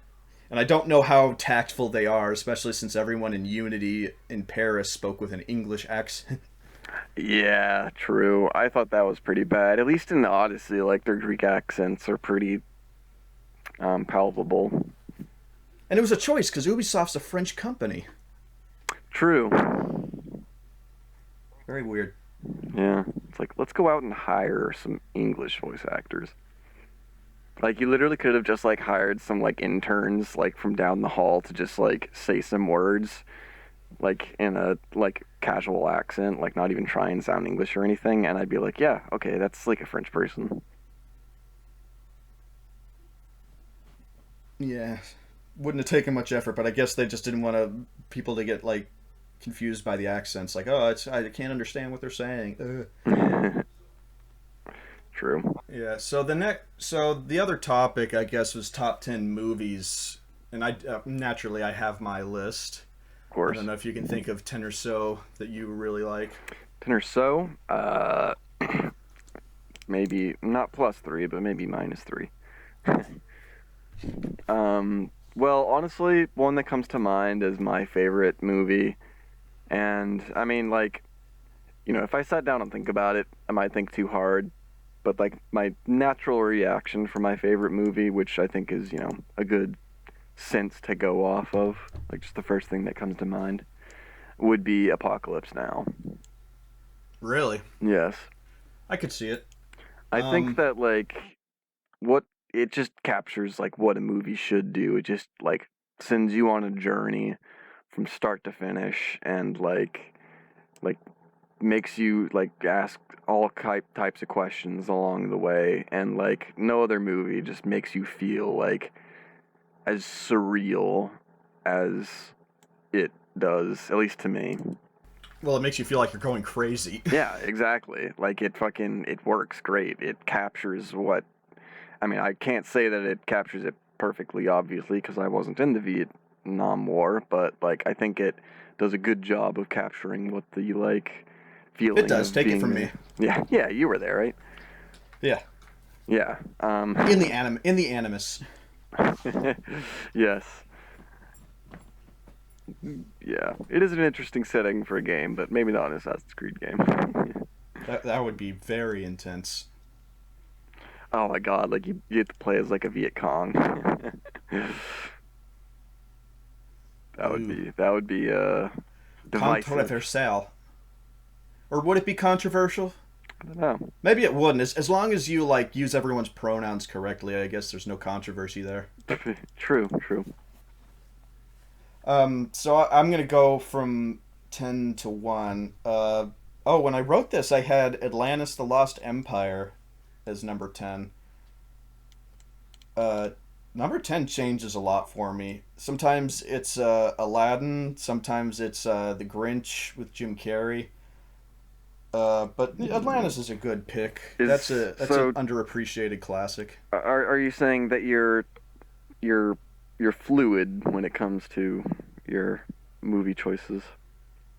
And I don't know how tactful they are, especially since everyone in Unity in Paris spoke with an English accent. Yeah, true. I thought that was pretty bad. At least in the Odyssey, like their Greek accents are pretty palpable. And it was a choice because Ubisoft's a French company. True. Very weird. Yeah. It's like let's go out and hire some English voice actors. Like you literally could have just like hired some like interns like from down the hall to just like say some words like in a like casual accent, like not even try and sound English or anything, and I'd be like, yeah, okay, that's like a French person. Yeah, wouldn't have taken much effort, but I guess they just didn't want people to get like confused by the accents. Like, oh, I can't understand what they're saying. Ugh. True. Yeah. So the other topic, I guess, was top 10 movies, and I naturally I have my list. Of I don't course. know if you can think of 10 or so that you really like. 10 or so, maybe not +3, but maybe -3. Well, honestly, one that comes to mind is my favorite movie, and I mean, like, if I sat down and think about it, I might think too hard. But like my natural reaction for my favorite movie, which I think is, a good sense to go off of, like just the first thing that comes to mind, would be Apocalypse Now. Really? Yes. I could see it. I think Um, that like what it just captures like what a movie should do. It just like sends you on a journey from start to finish and like makes you like ask all types of questions along the way, and like no other movie just makes you feel like as surreal as it does, at least to me. well, it makes you feel like you're going crazy. Yeah, exactly. Like it works great. It captures what I mean, I can't say that it captures it perfectly, obviously, because I wasn't in the Vietnam War, but like I think it does a good job of capturing what the like It feeling does. of Take it being from me. there. Yeah, yeah, you were there, right? Yeah. Yeah. In the animus. Yes. Yeah. It is an interesting setting for a game, but maybe not an Assassin's Creed game. That would be very intense. Oh my god, like you get to play as like a Viet Cong. Ooh. That would be divisive. Controversial. Or would it be controversial? I don't know. Maybe it wouldn't. As long as you like use everyone's pronouns correctly, I guess there's no controversy there. True, true. So I'm gonna go from 10 to 1. Oh, when I wrote this, I had Atlantis: The Lost Empire as number 10. Uh, Number 10 changes a lot for me. Sometimes it's Aladdin. Sometimes it's The Grinch with Jim Carrey. But Atlantis is a good pick. Is That's an so underappreciated classic. are you saying that you're you're fluid when it comes to your movie choices?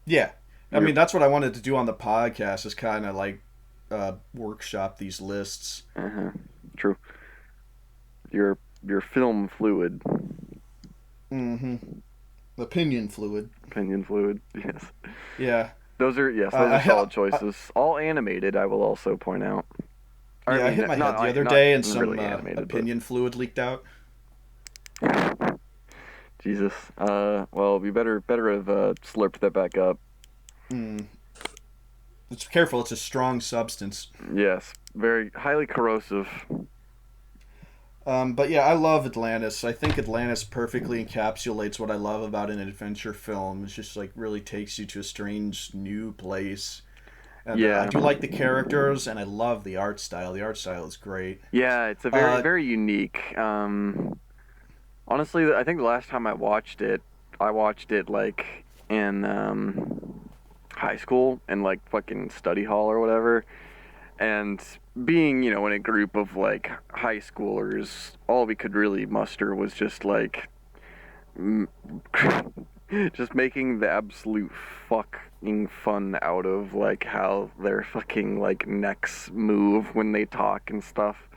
Yeah, I You're mean that's what I wanted to do on the podcast is kind of like workshop these lists. uh-huh. True. You're film fluid, Mm-hmm. Opinion fluid. opinion fluid. Yes. Yeah. Those are solid I choices. All animated, I will also point out. Or, I yeah I mean, hit my head the other not day and some really animated, but opinion fluid leaked out. Jesus. Well, we better have slurped that back up. Mm. It's careful. It's a strong substance. Yes, very highly corrosive. But yeah, I love Atlantis. I think Atlantis perfectly encapsulates what I love about an adventure film. It just like really takes you to a strange new place. And I Yeah, do like the characters, and I love the art style. The art style is great. yeah, it's a Uh, very unique. Honestly, I think the last time I watched it like in high school in like fucking study hall or whatever. And being, in a group of like high schoolers, all we could really muster was just like m- just making the absolute fucking fun out of like how their fucking like necks move when they talk and stuff.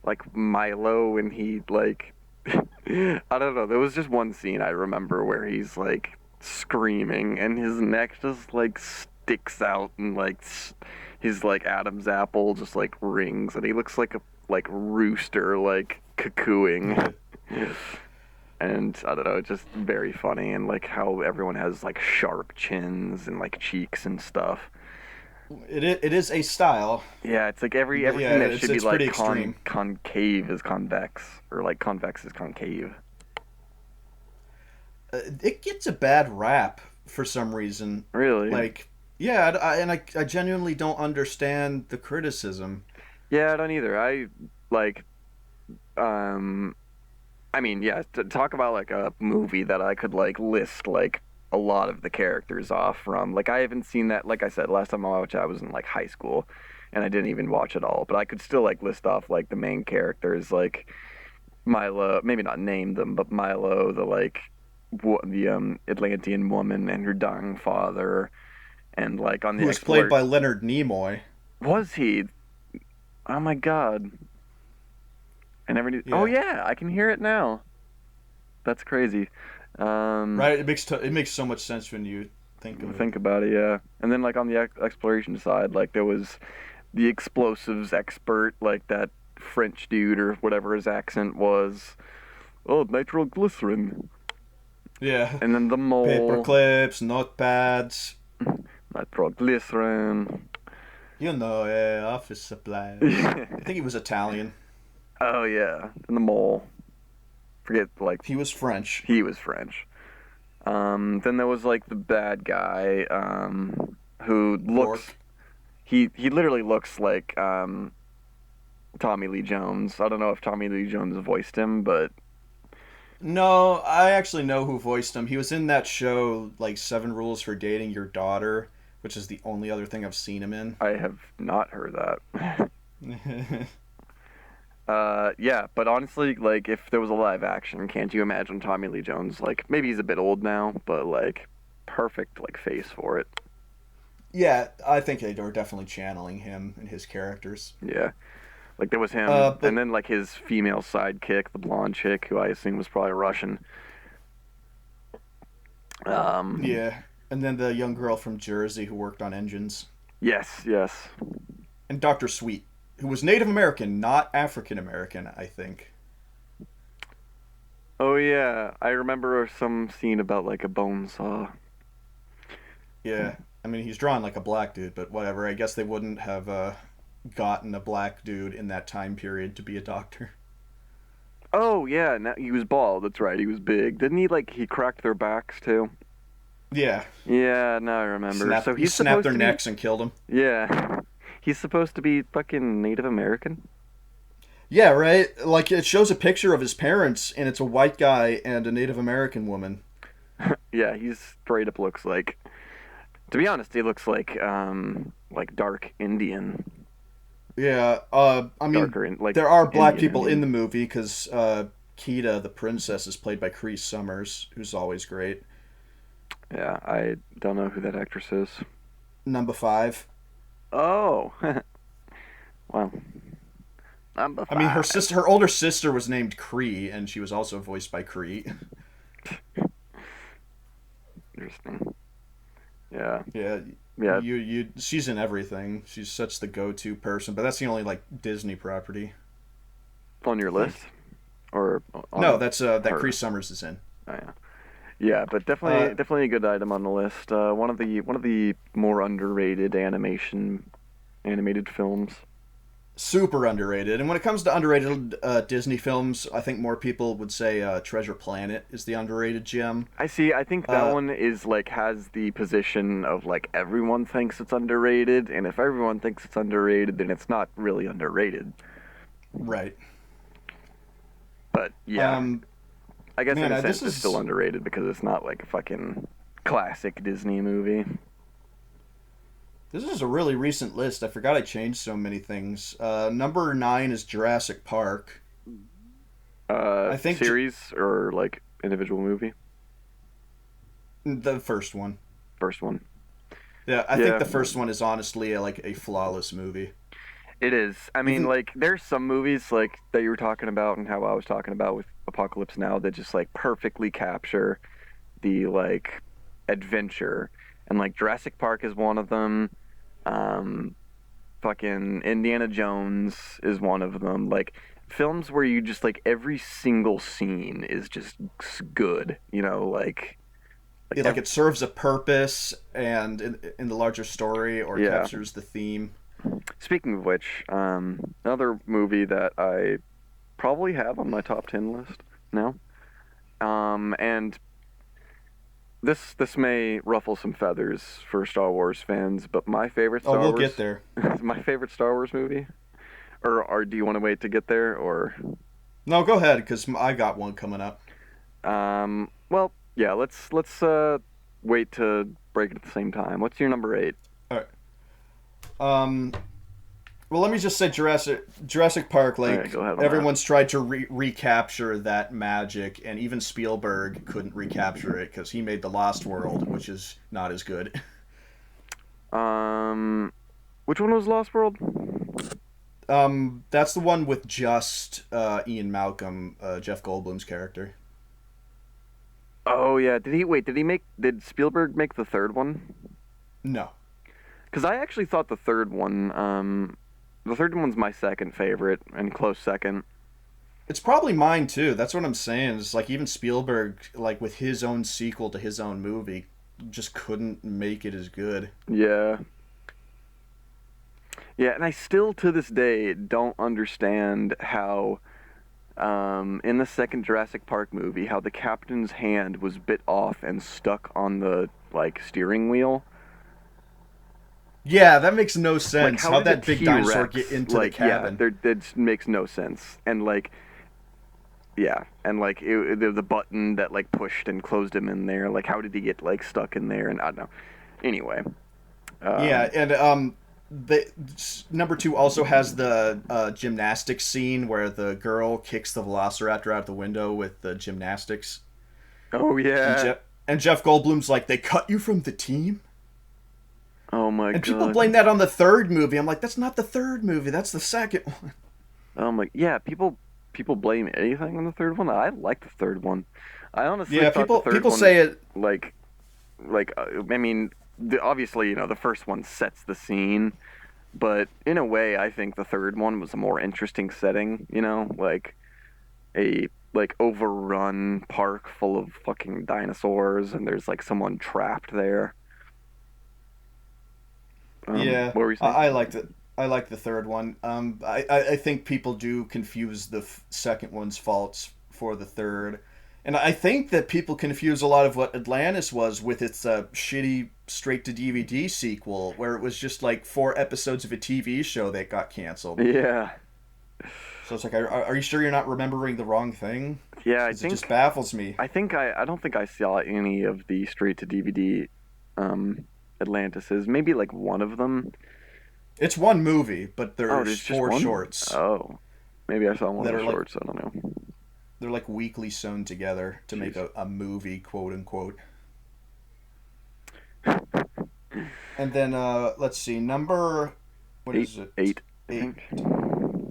Like Milo when he like I don't know, there was just one scene I remember where he's like screaming and his neck just like sticks out and like his like Adam's apple just like rings and he looks like a like rooster like cuckooing. And I don't know, it's just very funny and like how everyone has like sharp chins and like cheeks and stuff. it is a style, Yeah, it's like but yeah, everything that should be it's pretty like extreme. concave is convex or like convex is concave. It gets a bad rap for some reason. Really? Like, yeah, I genuinely don't understand the criticism. Yeah, I don't either. I like um I mean, yeah, to talk about like a movie that I could like list like a lot of the characters off from. Like I haven't seen that. Like I said, last time I watched it, I was in like high school, and I didn't even watch it all. But I could still like list off like the main characters, like Milo. Maybe not name them, but Milo, the like the Atlantean woman and her dying father, and like on Who the was played explorer. by Leonard Nimoy? Was he? Oh my god! I never knew. Oh Yeah, yeah, I can hear it now. That's crazy. Um, right. It makes so much sense when you think of it. Think about it, yeah. And then like on the exploration side, like there was the explosives expert, like that French dude or whatever his accent was. Oh, nitroglycerin. Yeah, And then the paper mole, clips, notepads. nitroglycerin. Office supplies. I think he was Italian. Oh yeah, and the mole. Forget like He was French. he was French. Then there was like the bad guy, who looks Rourke. he literally looks like Tommy Lee Jones. I don't know if Tommy Lee Jones voiced him, but No, I actually know who voiced him. He was in that show, like Seven Rules for Dating Your Daughter, which is the only other thing I've seen him in. I have not heard that. Yeah, but honestly, like if there was a live action, can't you imagine Tommy Lee Jones? Like maybe he's a bit old now, but like perfect like face for it. Yeah, I think they are definitely channeling him and his characters. Yeah. Like there was him, and But then like his female sidekick, the blonde chick, who I assume was probably Russian. Um, yeah, and then the young girl from Jersey who worked on engines, yes, yes. and Doctor Sweet, who was Native American, not African American, I think. Oh yeah, I remember some scene about like a bone saw. Yeah, I mean he's drawn like a black dude, but whatever. I guess they wouldn't have gotten a black dude in that time period to be a doctor. Oh yeah, now he was bald. That's right, he was big. Didn't he like he cracked their backs too? Yeah, Yeah, now I remember. So he he's snapped supposed their to be. necks and killed them. Yeah, he's supposed to be fucking Native American. Yeah, right. Like it shows a picture of his parents, and it's a white guy and a Native American woman. Yeah, he's straight up looks like. To be honest, he looks like dark Indian, Yeah, I mean, darker in like there are black Indian people in Indian. the movie because Kita, the princess, is played by Cree Summers, who's always great. Yeah, I don't know who that actress is. Number five. Oh, well, number I mean, five. her older sister was named Cree, and she was also voiced by Cree. Interesting. Yeah, Yeah, yeah. she's in everything. She's such the go-to person, but that's the only like Disney property, On your I think. list or No, on that's that Cree her? Summers is in. Oh, yeah. Yeah, but Uh, definitely a good item on the list. One of the more underrated animated films. Super underrated. And when it comes to underrated Disney films, I think more people would say Treasure Planet is the underrated gem. I see. I think that Uh, one is like has the position of like everyone thinks it's underrated, and if everyone thinks it's underrated, then it's not really underrated. right. But yeah, Um, I guess in man, a this sense it's still is underrated because it's not like a fucking classic Disney movie. this is a really recent list. I forgot I changed so many things. Number nine is Jurassic Park. I think Series or like individual movie? the first one. First one. Yeah, I think Yeah, the first one is honestly like a flawless movie. it is. I mean, Even like there's some movies like that you were talking about and how I was talking about with Apocalypse Now that just like perfectly capture the like adventure. And like Jurassic Park is one of them. Um, Fucking Indiana Jones is one of them. Like films where you just like every single scene is just good. Like like it serves a purpose and in the larger story or yeah. captures the theme. Speaking of which, another movie that I probably have on my top 10 list now. And this may ruffle some feathers for Star Wars fans, but Oh, we'll get there. My favorite Star Wars movie, or do you want to wait to get there, or No, go ahead because I got one coming up. well, yeah, let's wait to break it at the same time. What's your number eight? All right. Um, well, let me just say Jurassic Park. All right, Like go ahead on that. everyone's tried to recapture that magic, and even Spielberg couldn't recapture it because he made The Lost World, which is not as good. Um, which one was Lost World? That's the one with just Ian Malcolm, Jeff Goldblum's character. Oh yeah, did he wait? Did Spielberg make the third one? No. Because I actually thought the third one's my second favorite and close second. It's probably mine too. That's what I'm saying. It's like even Spielberg, like with his own sequel to his own movie, just couldn't make it as good. Yeah, yeah, and I still to this day don't understand how, in the second Jurassic Park movie, how the captain's hand was bit off and stuck on the like steering wheel. Yeah, that makes no Like, sense. how How'd did a that big T dinosaur get Rex into the like? Yeah, cabin? there that makes no sense. And like, yeah, and like the button that like pushed and closed him in there. Like, how did he get like stuck in there? And I don't know. Anyway, Yeah, um, and the number two also has the gymnastics scene where the girl kicks the velociraptor out the window with the gymnastics, oh and yeah, Jeff Goldblum's like, they cut you from the team, oh my and people god, blame that on the third movie. I'm like, that's not the third movie. That's the second one. oh my yeah. People blame anything on the third one. I like the third one. I honestly Yeah, thought the third people one say it. like I mean, obviously the first one sets the scene. But in a way, I think the third one was a more interesting setting, like a like overrun park full of fucking dinosaurs and there's like someone trapped there. Yeah, What were you I saying? liked it. I like the third one. I think people do confuse the second one's faults for the third, and I think that people confuse a lot of what Atlantis was with its shitty straight to DVD sequel, where it was just like 4 episodes of a TV show that got canceled. Yeah. So it's like, are you sure you're not remembering the wrong thing? Yeah, Because it just baffles me. I don't think I saw any of the straight to DVD Atlantises. Maybe like one of them. It's one movie, but Oh, there's there's just four one? shorts Oh. Maybe I saw one of that the are like shorts, I don't know. they're like weekly sewn together to make Jeez. a movie, quote unquote. And then let's see, number what Eight is it? eight, I Eight. think.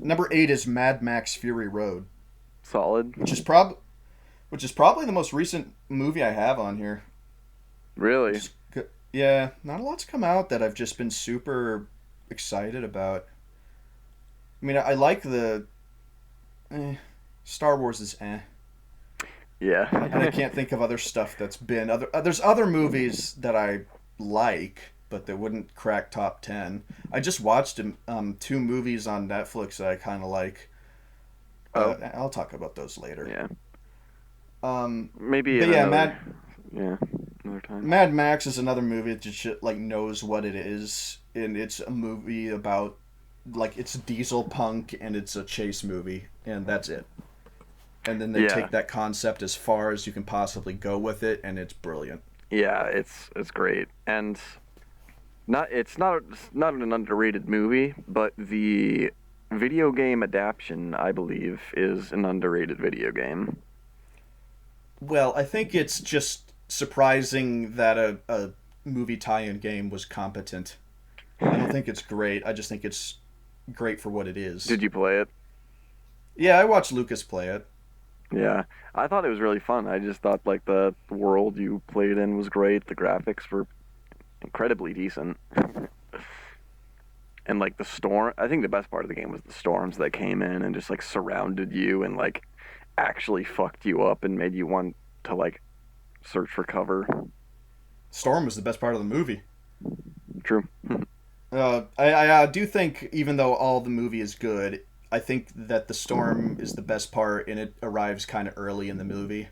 Number 8 is Mad Max Fury Road, Solid. which is prob which is probably the most recent movie I have on here. Really? Just yeah, not a lot's come out that I've just been super excited about. I mean, I like the eh, Star Wars is eh, and I Yeah. can't think of other stuff that's been other. There's other movies that I like, but that wouldn't crack top 10. I just watched 2 movies on Netflix that I kind of like. Oh, I'll talk about those later. yeah. Maybe But in yeah, another, yeah, another time. Mad Max is another movie that just like knows what it is, and it's a movie about like it's diesel punk and it's a chase movie, and that's it. And then they Yeah, take that concept as far as you can possibly go with it, and it's brilliant. yeah, it's great, and it's not an underrated movie, but the video game adaptation, I believe, is an underrated video game. Well, I think it's just surprising that a movie tie-in game was competent. I don't think it's great. I just think it's great for what it is. Did you play it? Yeah, I watched Lucas play it. Yeah, I thought it was really fun. I just thought like the world you played in was great. The graphics were incredibly decent. And like the storm, I think the best part of the game was the storms that came in and just like surrounded you and like actually fucked you up and made you want to like search for cover. Storm was the best part of the movie. True. I do think even though all the movie is good, I think that the storm is the best part, and it arrives kind of early in the movie,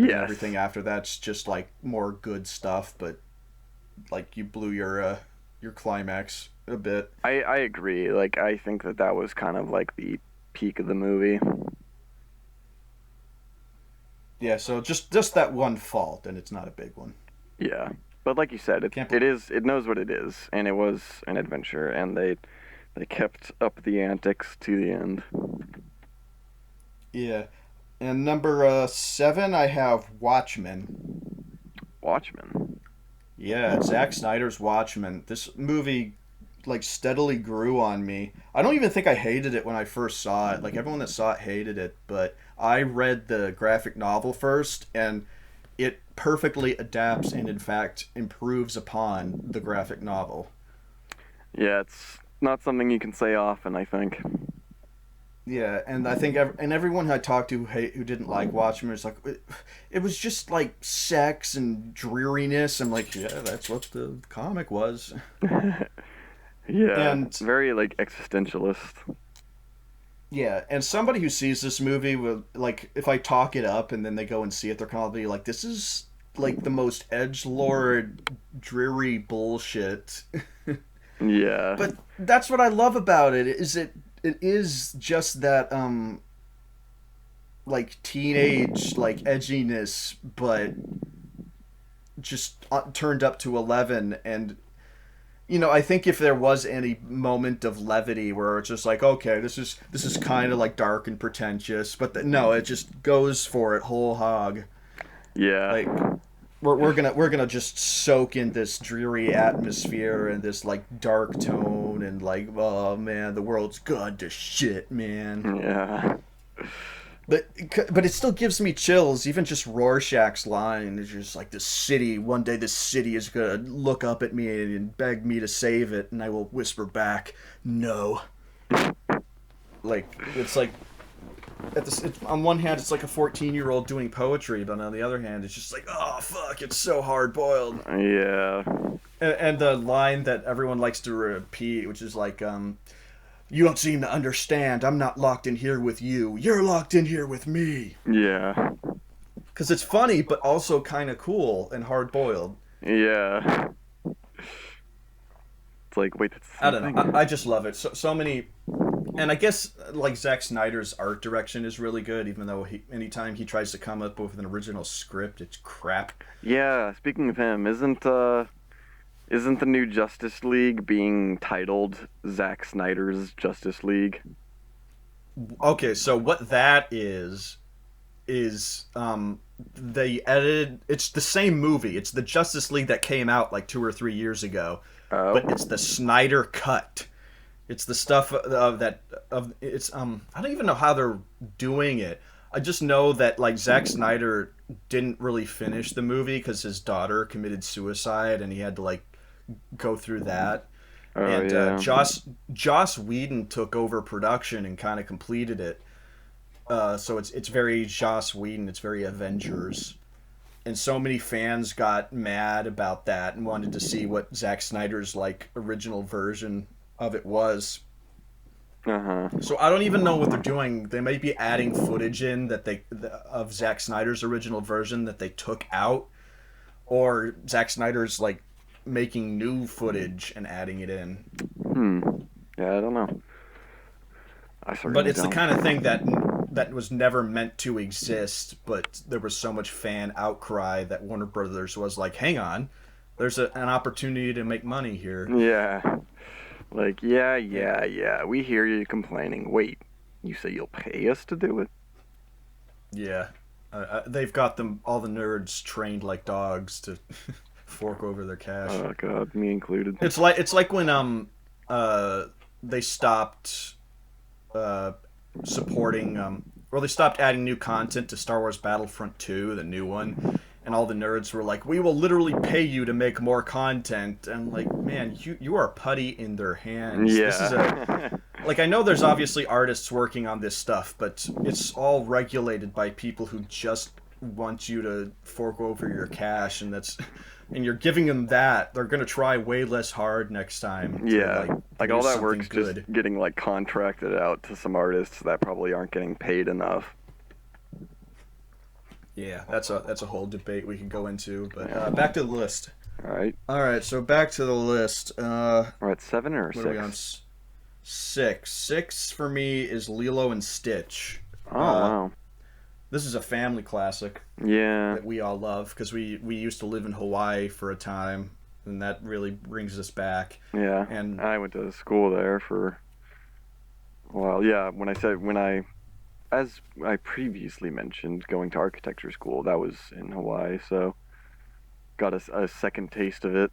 and then Yes. everything after that's just like more good stuff. But like you blew your climax a bit. I agree. Like I think that was kind of like the peak of the movie. Yeah, so just that one fault, and it's not a big one. Yeah. But like you said, Can't. it knows what it is and it was an adventure and they kept up the antics to the end. Yeah, and number 7, I have Watchmen. Watchmen. Yeah, Zack Snyder's Watchmen. This movie like steadily grew on me. I don't even think I hated it when I first saw it. Like everyone that saw it hated it, but I read the graphic novel first, and it perfectly adapts and, in fact, improves upon the graphic novel. Yeah, it's not something you can say often, I think. Yeah, and I think and everyone I talked to who didn't like Watchmen is like, it was just like sex and dreariness. I'm like, yeah, that's what the comic was. Yeah, And very like existentialist. yeah, and somebody who sees this movie will, like, if I talk it up and then they go and see it, they're gonna be like, this is like the most edge lord dreary bullshit. Yeah. But that's what I love about it. Is it is just that like teenage like edginess, but just turned up to 11. And I think if there was any moment of levity where it's just like, okay, this is kind of like dark and pretentious, but no, it just goes for it whole hog. Yeah. Like we're gonna just soak in this dreary atmosphere and this like dark tone, and like, oh man, the world's gone to shit, man. Yeah. But it still gives me chills. Even just Rorschach's line is just like, this city. One day, this city is gonna look up at me and beg me to save it, and I will whisper back, "No." Like, it's like on one hand, it's like a 14-year-old doing poetry, but on the other hand, it's just like, oh fuck, it's so hard boiled. Yeah. And the line that everyone likes to repeat, which is like, "You don't seem to understand. I'm not locked in here with you. You're locked in here with me." Yeah. Because it's funny, but also kind of cool and hard boiled. Yeah. It's like, wait, that's the I same don't know. thing. I just love it. So many, and I guess like Zack Snyder's art direction is really good. Even though anytime he tries to come up with an original script, it's crap. Yeah, speaking of him, isn't the new Justice League being titled Zack Snyder's Justice League? Okay, so what that is they edited. It's the same movie. It's the Justice League that came out like 2 or 3 years ago, Oh. but it's the Snyder cut. It's the stuff of that of it's I don't even know how they're doing it. I just know that like Zack Snyder didn't really finish the movie because his daughter committed suicide and he had to like go through that. Oh And yeah. Joss Whedon took over production and kind of completed it. So it's very Joss Whedon. It's very Avengers. And so many fans got mad about that and wanted to see what Zack Snyder's like original version of it was. Uh-huh. So I don't even know what they're doing. They might be adding footage in that of Zack Snyder's original version that they took out, or Zack Snyder's like making new footage and adding it in. Hmm. Yeah, I don't know. I But certainly it's the don't. kind of thing that was never meant to exist. But there was so much fan outcry that Warner Brothers was like, "Hang on, there's an opportunity to make money here." Yeah. Like, yeah, And yeah, yeah. We hear you complaining. Wait, you say you'll pay us to do it? yeah, they've got them all the nerds trained like dogs to fork over their cash. Oh God, me included. It's like when uh they stopped uh supporting they stopped adding new content to Star Wars Battlefront 2, the new one, and all the nerds were like, "We will literally pay you to make more content." And I'm like, man, you are putty in their hands. This is a Yeah. like, I know there's obviously artists working on this stuff, but it's all regulated by people who just want you to fork over your cash, and you're giving them that. They're gonna try way less hard next time to Yeah. like Like all produce that something work's just good. getting like contracted out to some artists that probably aren't getting paid enough. Yeah, that's a whole debate we could go into. But Yeah. back to the list. All right. All right, so back to the list. We're at 7 or What are we on? 6? Six. Six for me is Lilo and Stitch. Oh Uh, wow. this is a family classic Yeah. that we all love because we used to live in Hawaii for a time, and that really brings us back. Yeah. And I went to school there for a while. Yeah. As I previously mentioned, going to architecture school, that was in Hawaii, so got a second taste of it.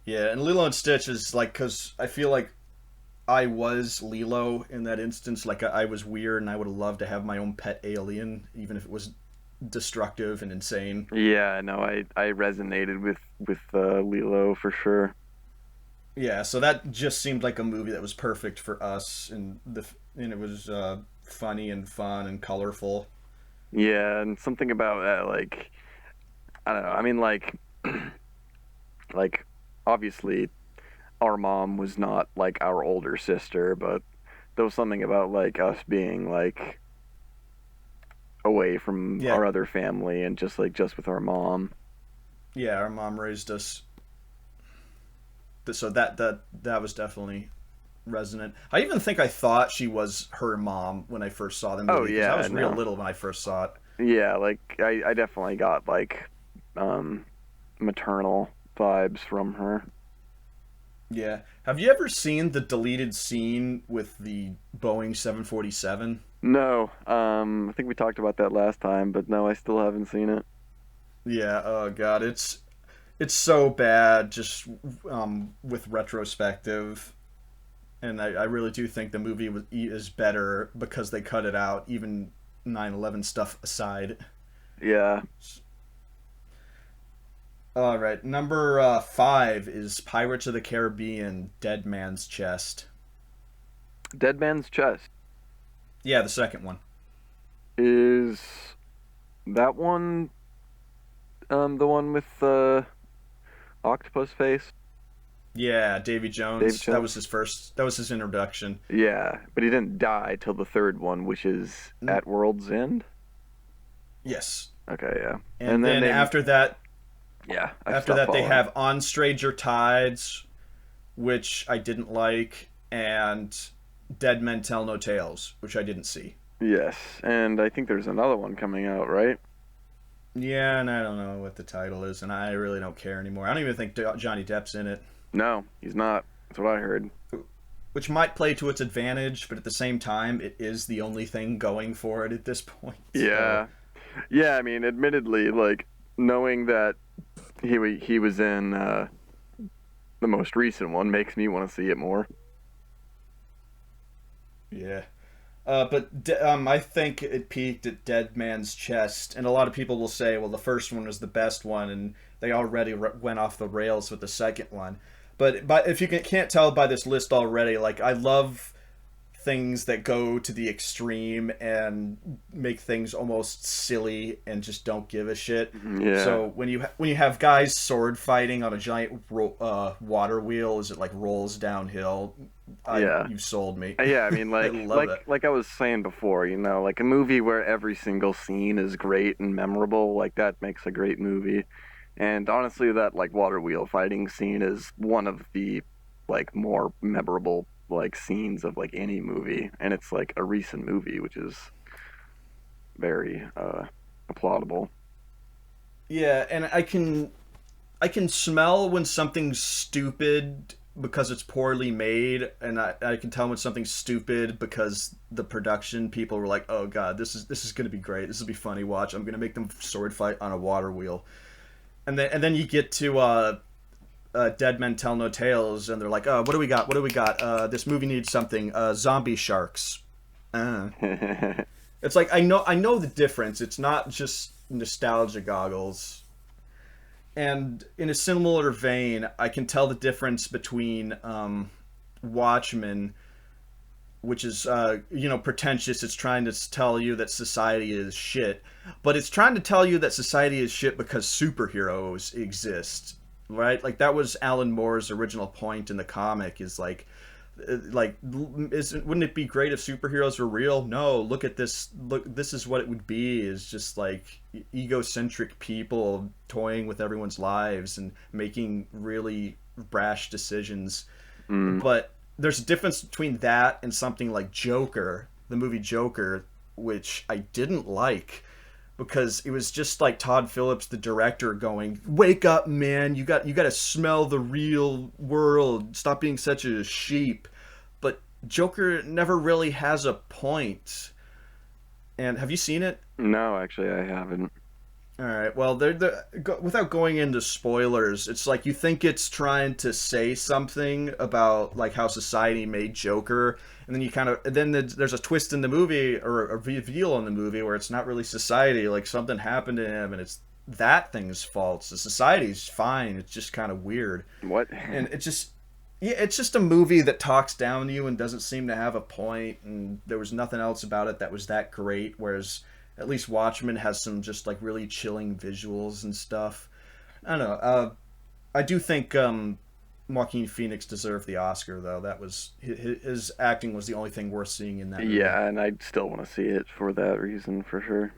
yeah, and Lilo and Stitch is like, because I feel like I was Lilo in that instance. Like I was weird, and I would have loved to have my own pet alien, even if it was destructive and insane. Yeah, no, I resonated with Lilo for sure. Yeah, so that just seemed like a movie that was perfect for us, and it was funny and fun and colorful. Yeah, and something about I don't know. I mean, like obviously our mom was not like our older sister, but there was something about like us being like away from Yeah, our other family and just like just with our mom. yeah, our mom raised us, so that was definitely resonant. I even think I thought she was her mom when I first saw the Oh movie because I yeah, was real no. little when I first saw it. Yeah, like I definitely got like um maternal vibes from her. Yeah. Have you ever seen the deleted scene with the Boeing 747? No, I think we talked about that last time, but no, I still haven't seen it. Yeah, oh god, it's so bad just with retrospective, and I really do think the movie is better because they cut it out, even 9/11 stuff aside. Yeah, All right, number 5 is Pirates of the Caribbean: Dead Man's Chest. Dead Man's Chest Yeah, the second one. is that one the one with octopus face, Yeah, Davy David Jones. That was Jones? his first. That was his introduction. Yeah, but he didn't die till the third one, which is Mm, at World's End. yes, Okay, yeah. and And then then they yeah, I've after stopped that they following. have On Stranger Tides, which I didn't like, and Dead Men Tell No Tales, which I didn't see. Yes, and I think there's another one coming out, right? Yeah, and I don't know what the title is, and I really don't care anymore. I don't even think Johnny Depp's in it, No, he's not. That's what I heard. which might play to its advantage, but at the same time, it is the only thing going for it at this point. So, Yeah. Yeah, I mean, admittedly, like knowing that he was in the most recent one makes me want to see it more. yeah. I think it peaked at Dead Man's Chest, and a lot of people will say, well, the first one was the best one, and they already went off the rails with the second one. But if you can't tell by this list already, like I love things that go to the extreme and make things almost silly and just don't give a shit. Yeah. So when you have guys sword fighting on a giant water wheel as it like rolls downhill, I Yeah. you sold me. Yeah, I mean I like love that. like I was saying before, like a movie where every single scene is great and memorable, like that makes a great movie. And honestly, that like water wheel fighting scene is one of the like more memorable like scenes of like any movie, and it's like a recent movie, which is very applaudable. Yeah, and I can smell when something's stupid because it's poorly made, and I can tell when something's stupid because the production people were like, "Oh God, this is gonna be great. This will be funny. Watch, I'm gonna make them sword fight on a water wheel." And then you get to Dead Men Tell No Tales, and they're like, "Oh, what do we got? What do we got? This movie needs something. Zombie sharks." Uh. It's like I know the difference. It's not just nostalgia goggles. And in a similar vein, I can tell the difference between Watchmen, which is pretentious. It's trying to tell you that society is shit, but it's trying to tell you that society is shit because superheroes exist, right? Like that was Alan Moore's original point in the comic. Is like wouldn't it be great if superheroes were real? No, look at this. Look, this is what it would be. Is just like egocentric people toying with everyone's lives and making really brash decisions. Mm, But there's a difference between that and something like Joker, the movie Joker, which I didn't like because it was just like Todd Phillips, the director, going, "Wake up, man! You got to smell the real world. Stop being such a sheep." But Joker never really has a point. And have you seen it? no, actually, I haven't. All right. Well, without going into spoilers, it's like you think it's trying to say something about like how society made Joker, and then you kind of then there's a twist in the movie or a reveal in the movie where it's not really society. Like something happened to him, and it's that thing's fault. So society's fine. It's just kind of weird, What? and it's just yeah, it's just a movie that talks down to you and doesn't seem to have a point, and there was nothing else about it that was that great. Whereas at least Watchmen has some just like really chilling visuals and stuff. I don't know. I do think Joaquin Phoenix deserved the Oscar though. That was his acting was the only thing worth seeing in that movie. Yeah, and I still want to see it for that reason for sure.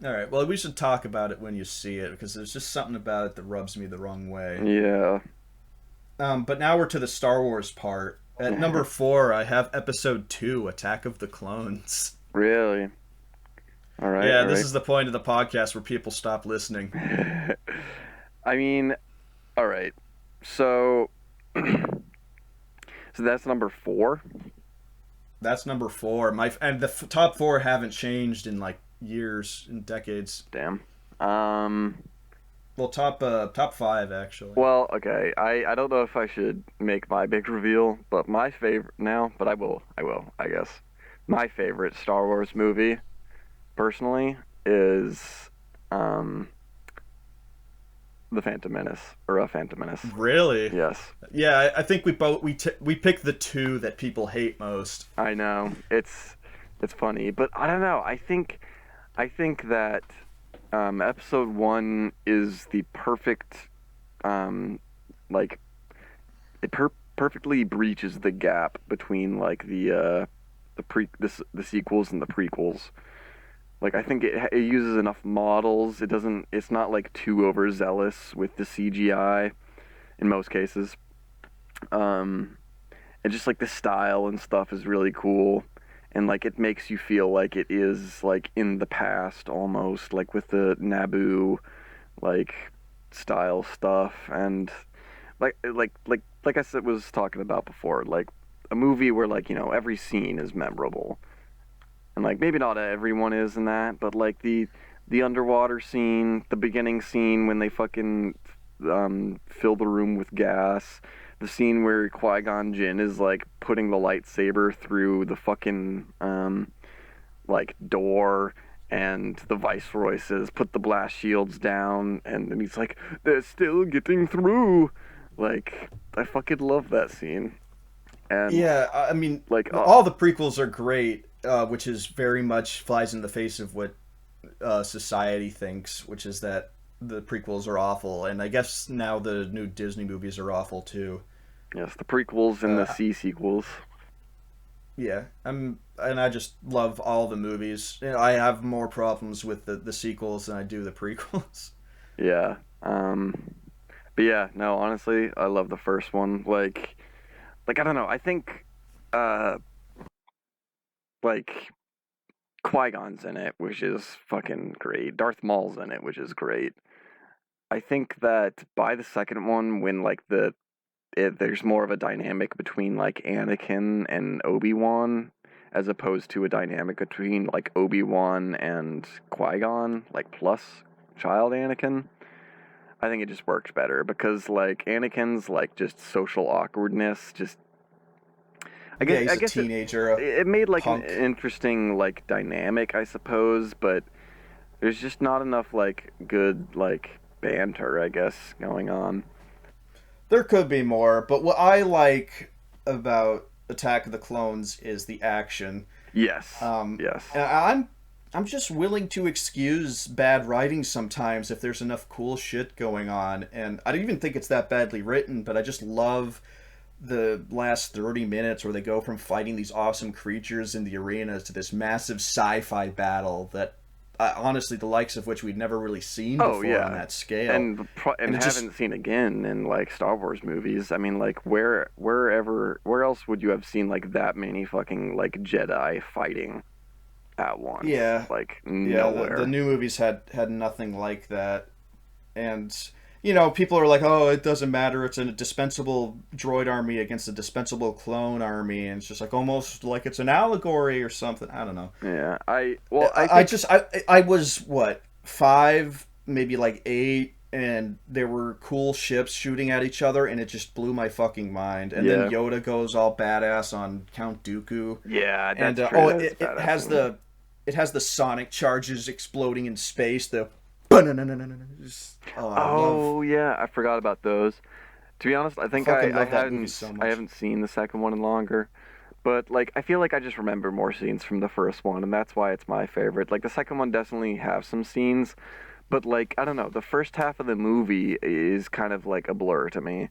All right. Well, we should talk about it when you see it because there's just something about it that rubs me the wrong way. Yeah. But now we're to the Star Wars part. At number 4, I have Episode 2, Attack of the Clones. Really? All right. Yeah, All this right. is the point of the podcast where people stop listening. I mean, all right. So, so that's number four. That's number 4. And the top 4 haven't changed in like years and decades. Damn. Um. Well, top 5 actually. Well, okay. I don't know if I should make my big reveal, but my favorite now, but I will. I will. I guess. My favorite Star Wars movie, personally, is um The Phantom Menace or A Phantom Menace. Really? Yes. Yeah, I think we picked the 2 that people hate most. I know. It's funny, but I don't know. I think that episode one is the perfect like it perfectly breaches the gap between like the sequels and the prequels. Like I think it uses enough models. It doesn't. It's not like too overzealous with the CGI in most cases. Um, and just like the style and stuff is really cool, and like it makes you feel like it is like in the past almost, like with the Naboo like style stuff, and like I said was talking about before, like a movie where like every scene is memorable, and like maybe not everyone is in that, but like the underwater scene, the beginning scene when they fucking fill the room with gas, the scene where Qui-Gon Jinn is like putting the lightsaber through the fucking like door, and the Viceroy says put the blast shields down, and then he's like they're still getting through. Like I fucking love that scene, and Yeah, I mean, like all the prequels are great, which is very much flies in the face of what society thinks, which is that the prequels are awful, and I guess now the new Disney movies are awful too. yes, the prequels and the Uh, C sequels. yeah, and I just love all the movies. I have more problems with the sequels than I do the prequels. Yeah. But yeah, no, honestly, I love the first one. Like I don't know. I think uh like Qui-Gon's in it, which is fucking great. Darth Maul's in it, which is great. I think that by the second one, when like there's more of a dynamic between like Anakin and Obi-Wan, as opposed to a dynamic between like Obi-Wan and Qui-Gon, like plus child Anakin. I think it just works better because like Anakin's like just social awkwardness, just Yeah, I he's a guess teenager, a it made like an punk. interesting like dynamic, I suppose, but there's just not enough like good like banter, I guess, going on. There could be more, but what I like about Attack of the Clones is the action. Yes, Um, yes. and I'm just willing to excuse bad writing sometimes if there's enough cool shit going on, and I don't even think it's that badly written, but I just love the last 30 minutes where they go from fighting these awesome creatures in the arenas to this massive sci-fi battle that honestly the likes of which we'd never really seen Oh before on yeah, that scale. and And it just haven't seen again in like Star Wars movies. I mean, like where else would you have seen like that many fucking like Jedi fighting at once? yeah, Like yeah, the nowhere. new movies had nothing like that. And people are like, "Oh, it doesn't matter. It's a dispensable droid army against a dispensable clone army," and it's just like almost like it's an allegory or something. I don't know. Yeah, I well, I I think just I was what 5 maybe like eight, and there were cool ships shooting at each other, and it just blew my fucking mind. And then Yeah. Yoda goes all badass on Count Dooku, Yeah, and that's true. That is a it badass has scene. the sonic charges exploding in space. The oh, Oh yeah, I forgot about those. To be honest, I think fucking I love that movie hadn't so I much. haven't seen the second one in longer. But like I feel like I just remember more scenes from the first one, and that's why it's my favorite. Like the second one definitely have some scenes, but like I don't know, the first half of the movie is kind of like a blur to me.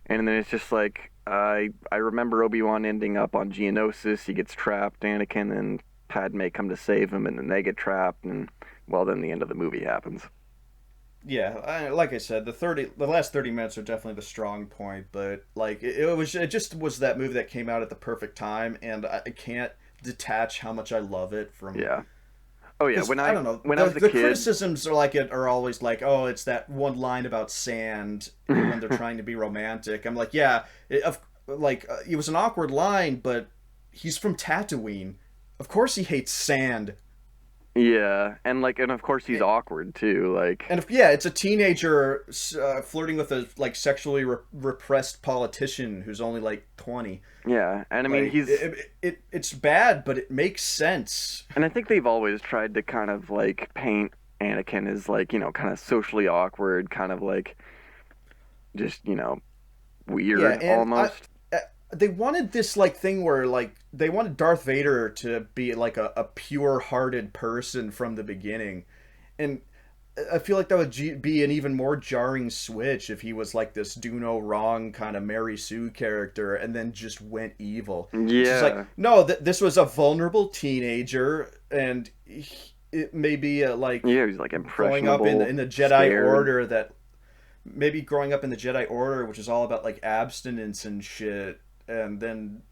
And then it's just like I remember Obi-Wan ending up on Geonosis, he gets trapped, Anakin and Padme come to save him and then they get trapped and well then the end of the movie happens. Yeah, like I said, the last 30 minutes are definitely the strong point, but like it just was that movie that came out at the perfect time, and I can't detach how much I love it from. Yeah. Oh yeah, Because I don't know, when I was a the kid, criticisms are like it are always like, oh, it's that one line about sand when they're trying to be romantic. I'm like, yeah, it was an awkward line, but he's from Tatooine. Of course, he hates sand. yeah, and like and of course he's awkward too, like And if, yeah, it's a teenager flirting with a like sexually repressed politician who's only like 20. yeah, and I mean Like he's it's bad, but it makes sense. and I think they've always tried to kind of like paint Anakin as like, you know, kind of socially awkward, kind of like just, you know, Yeah, weird and almost. they wanted this like thing where like they wanted Darth Vader to be like a pure-hearted person from the beginning, and I feel like that would be an even more jarring switch if he was like this do no wrong kind of Mary Sue character and then just went evil. It's just like, Yeah. no, this was a vulnerable teenager, and it may be like Yeah, he's like growing up impressionable, in the Jedi scared. Order that maybe growing up in the Jedi Order, which is all about like abstinence and shit, and then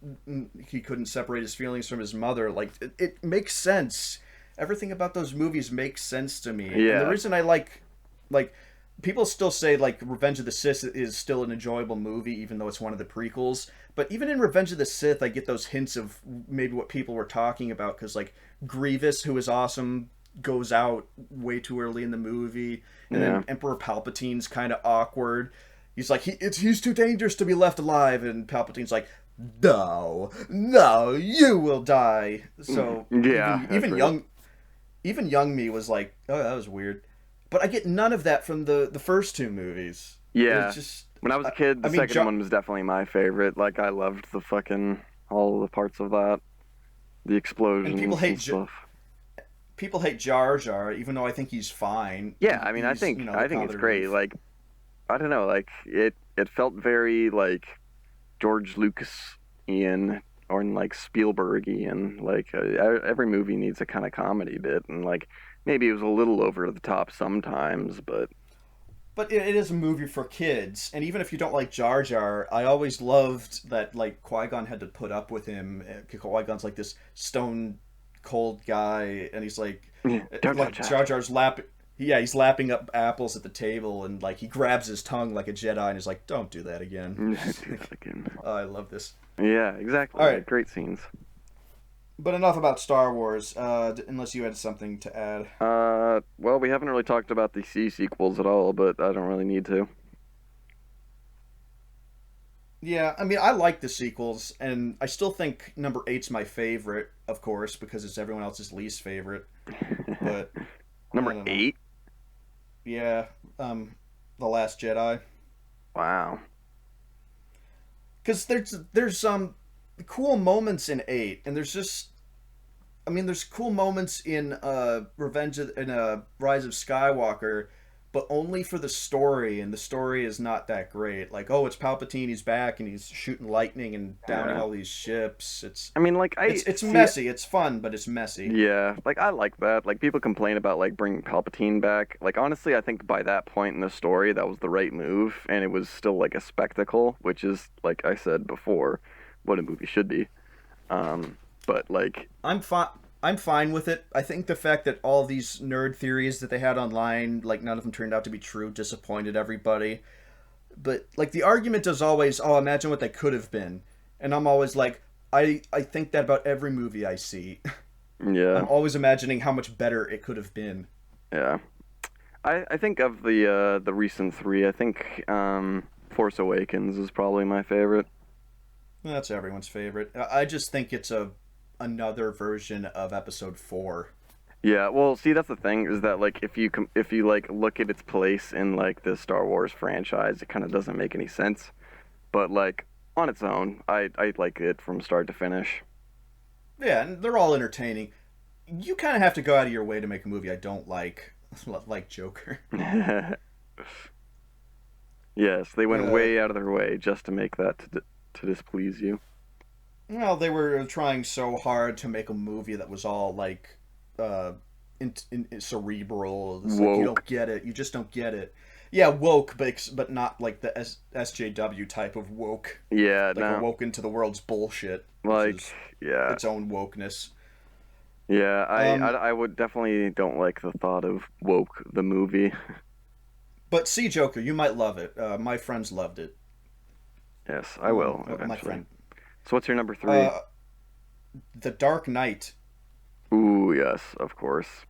he couldn't separate his feelings from his mother. Like it makes sense. Everything about those movies makes sense to me, and the Yeah. reason I like people still say like Revenge of the Sith is still an enjoyable movie, even though it's one of the prequels. But even in Revenge of the Sith, I get those hints of maybe what people were talking about because like Grievous, who is awesome, goes out way too early in the movie, and Yeah. then Emperor Palpatine's kind of awkward. He's like he's too dangerous to be left alive, and Palpatine's like, no, no, you will die. So Yeah, that's right. even young me was like, oh, that was weird. But I get none of that from the first two movies. It's Yeah. just, When I was a kid, I the mean, second one was definitely my favorite. Like I loved the fucking all the parts of that, the and explosions and stuff. people hate Jar Jar, even though I think he's fine. Yeah, I mean, He's the I think it's comic great. relief. Like I don't know, like it felt very like George Lucas Ian or in like Spielberg Ian. Like every movie needs a kind of comedy bit, and like maybe it was a little over the top sometimes, but But it is a movie for kids, and even if you don't like Jar Jar, I always loved that like Qui Gon had to put up with him. Qui Gon's like this stone cold guy, and he's don't touch like that. Jar Jar's yeah, he's lapping up apples at the table, and like he grabs his tongue like a Jedi, and he's like, "Don't do that again." Do that again. Oh, I love this. Yeah, exactly. All Like right, great scenes. but enough about Star Wars. Unless you had something to add. Well, we haven't really talked about the C sequels at all, but I don't really need to. Yeah, I mean, I like the sequels, and I still think number eight's my favorite, of course, because it's everyone else's least favorite. But I Number don't know. 8? Yeah, the Last Jedi. Wow. Because there's cool moments in eight, and there's just I mean, there's cool moments in Rise of Skywalker, but only for the story, and the story is not that great. Like, oh, it's Palpatine, he's back, and he's shooting lightning and downing Yeah. all these ships. I mean, like I It's see. messy. It's fun, but it's messy. Yeah, like I like that. Like people complain about like bringing Palpatine back. Like honestly, I think by that point in the story, that was the right move, and it was still like a spectacle, which is like I said before, what a movie should be. Um, but like, I'm fine. I'm fine with it. I think the fact that all these nerd theories that they had online, like none of them turned out to be true, disappointed everybody. But like the argument is always, oh, imagine what they could have been, and I'm always like, I think that about every movie I see. yeah, I'm always imagining how much better it could have been. yeah. I think of the recent three, I think Force Awakens is probably my favorite. That's everyone's favorite. I just think it's a another version of Episode 4. Yeah, well, see, that's the thing is that like if you like look at its place in like the Star Wars franchise, it kind of doesn't make any sense. But like on its own, I like it from start to finish. Yeah, and they're all entertaining. You kind of have to go out of your way to make a movie I don't like, like Joker. Yes, they went Uh, way out of their way just to make that to displease you. well, they were trying so hard to make a movie that was all like uh, cerebral. It's like you Woke. don't get it. You just don't get it. Yeah, woke, but not like the SJW type of woke. Yeah, Like no. awoken to the world's bullshit, which Like, is yeah. its own wokeness. Yeah, Um, I would definitely don't like the thought of woke the movie. but see, Joker, you might love it. My friends loved it. Yes, I will My eventually. friend, So what's your number three? uh, The Dark Knight, Ooh, yes, of course.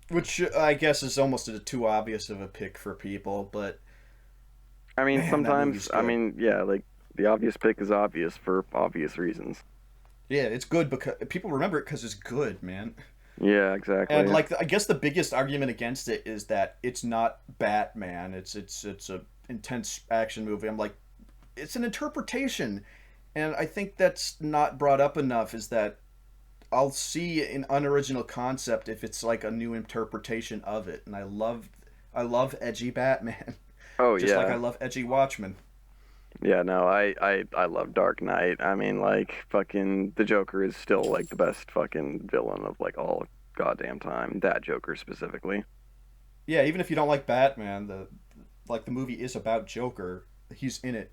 which I guess is almost too obvious of a pick for people, but I mean, man, that sometimes, movie's I good. mean, yeah, like the obvious pick is obvious for obvious reasons. Yeah, it's good because people remember it because it's good, man. Yeah, And exactly. like, I guess the biggest argument against it is that it's not Batman. It's a intense action movie. I'm like, it's an interpretation, and I think that's not brought up enough. Is that I'll see an unoriginal concept if it's like a new interpretation of it, and I love edgy Batman, Oh just like I yeah. love edgy Watchmen. Yeah, no, I love Dark Knight. I mean, like fucking the Joker is still like the best fucking villain of like all goddamn time. That Joker specifically. Yeah, even if you don't like Batman, the movie is about Joker. He's in it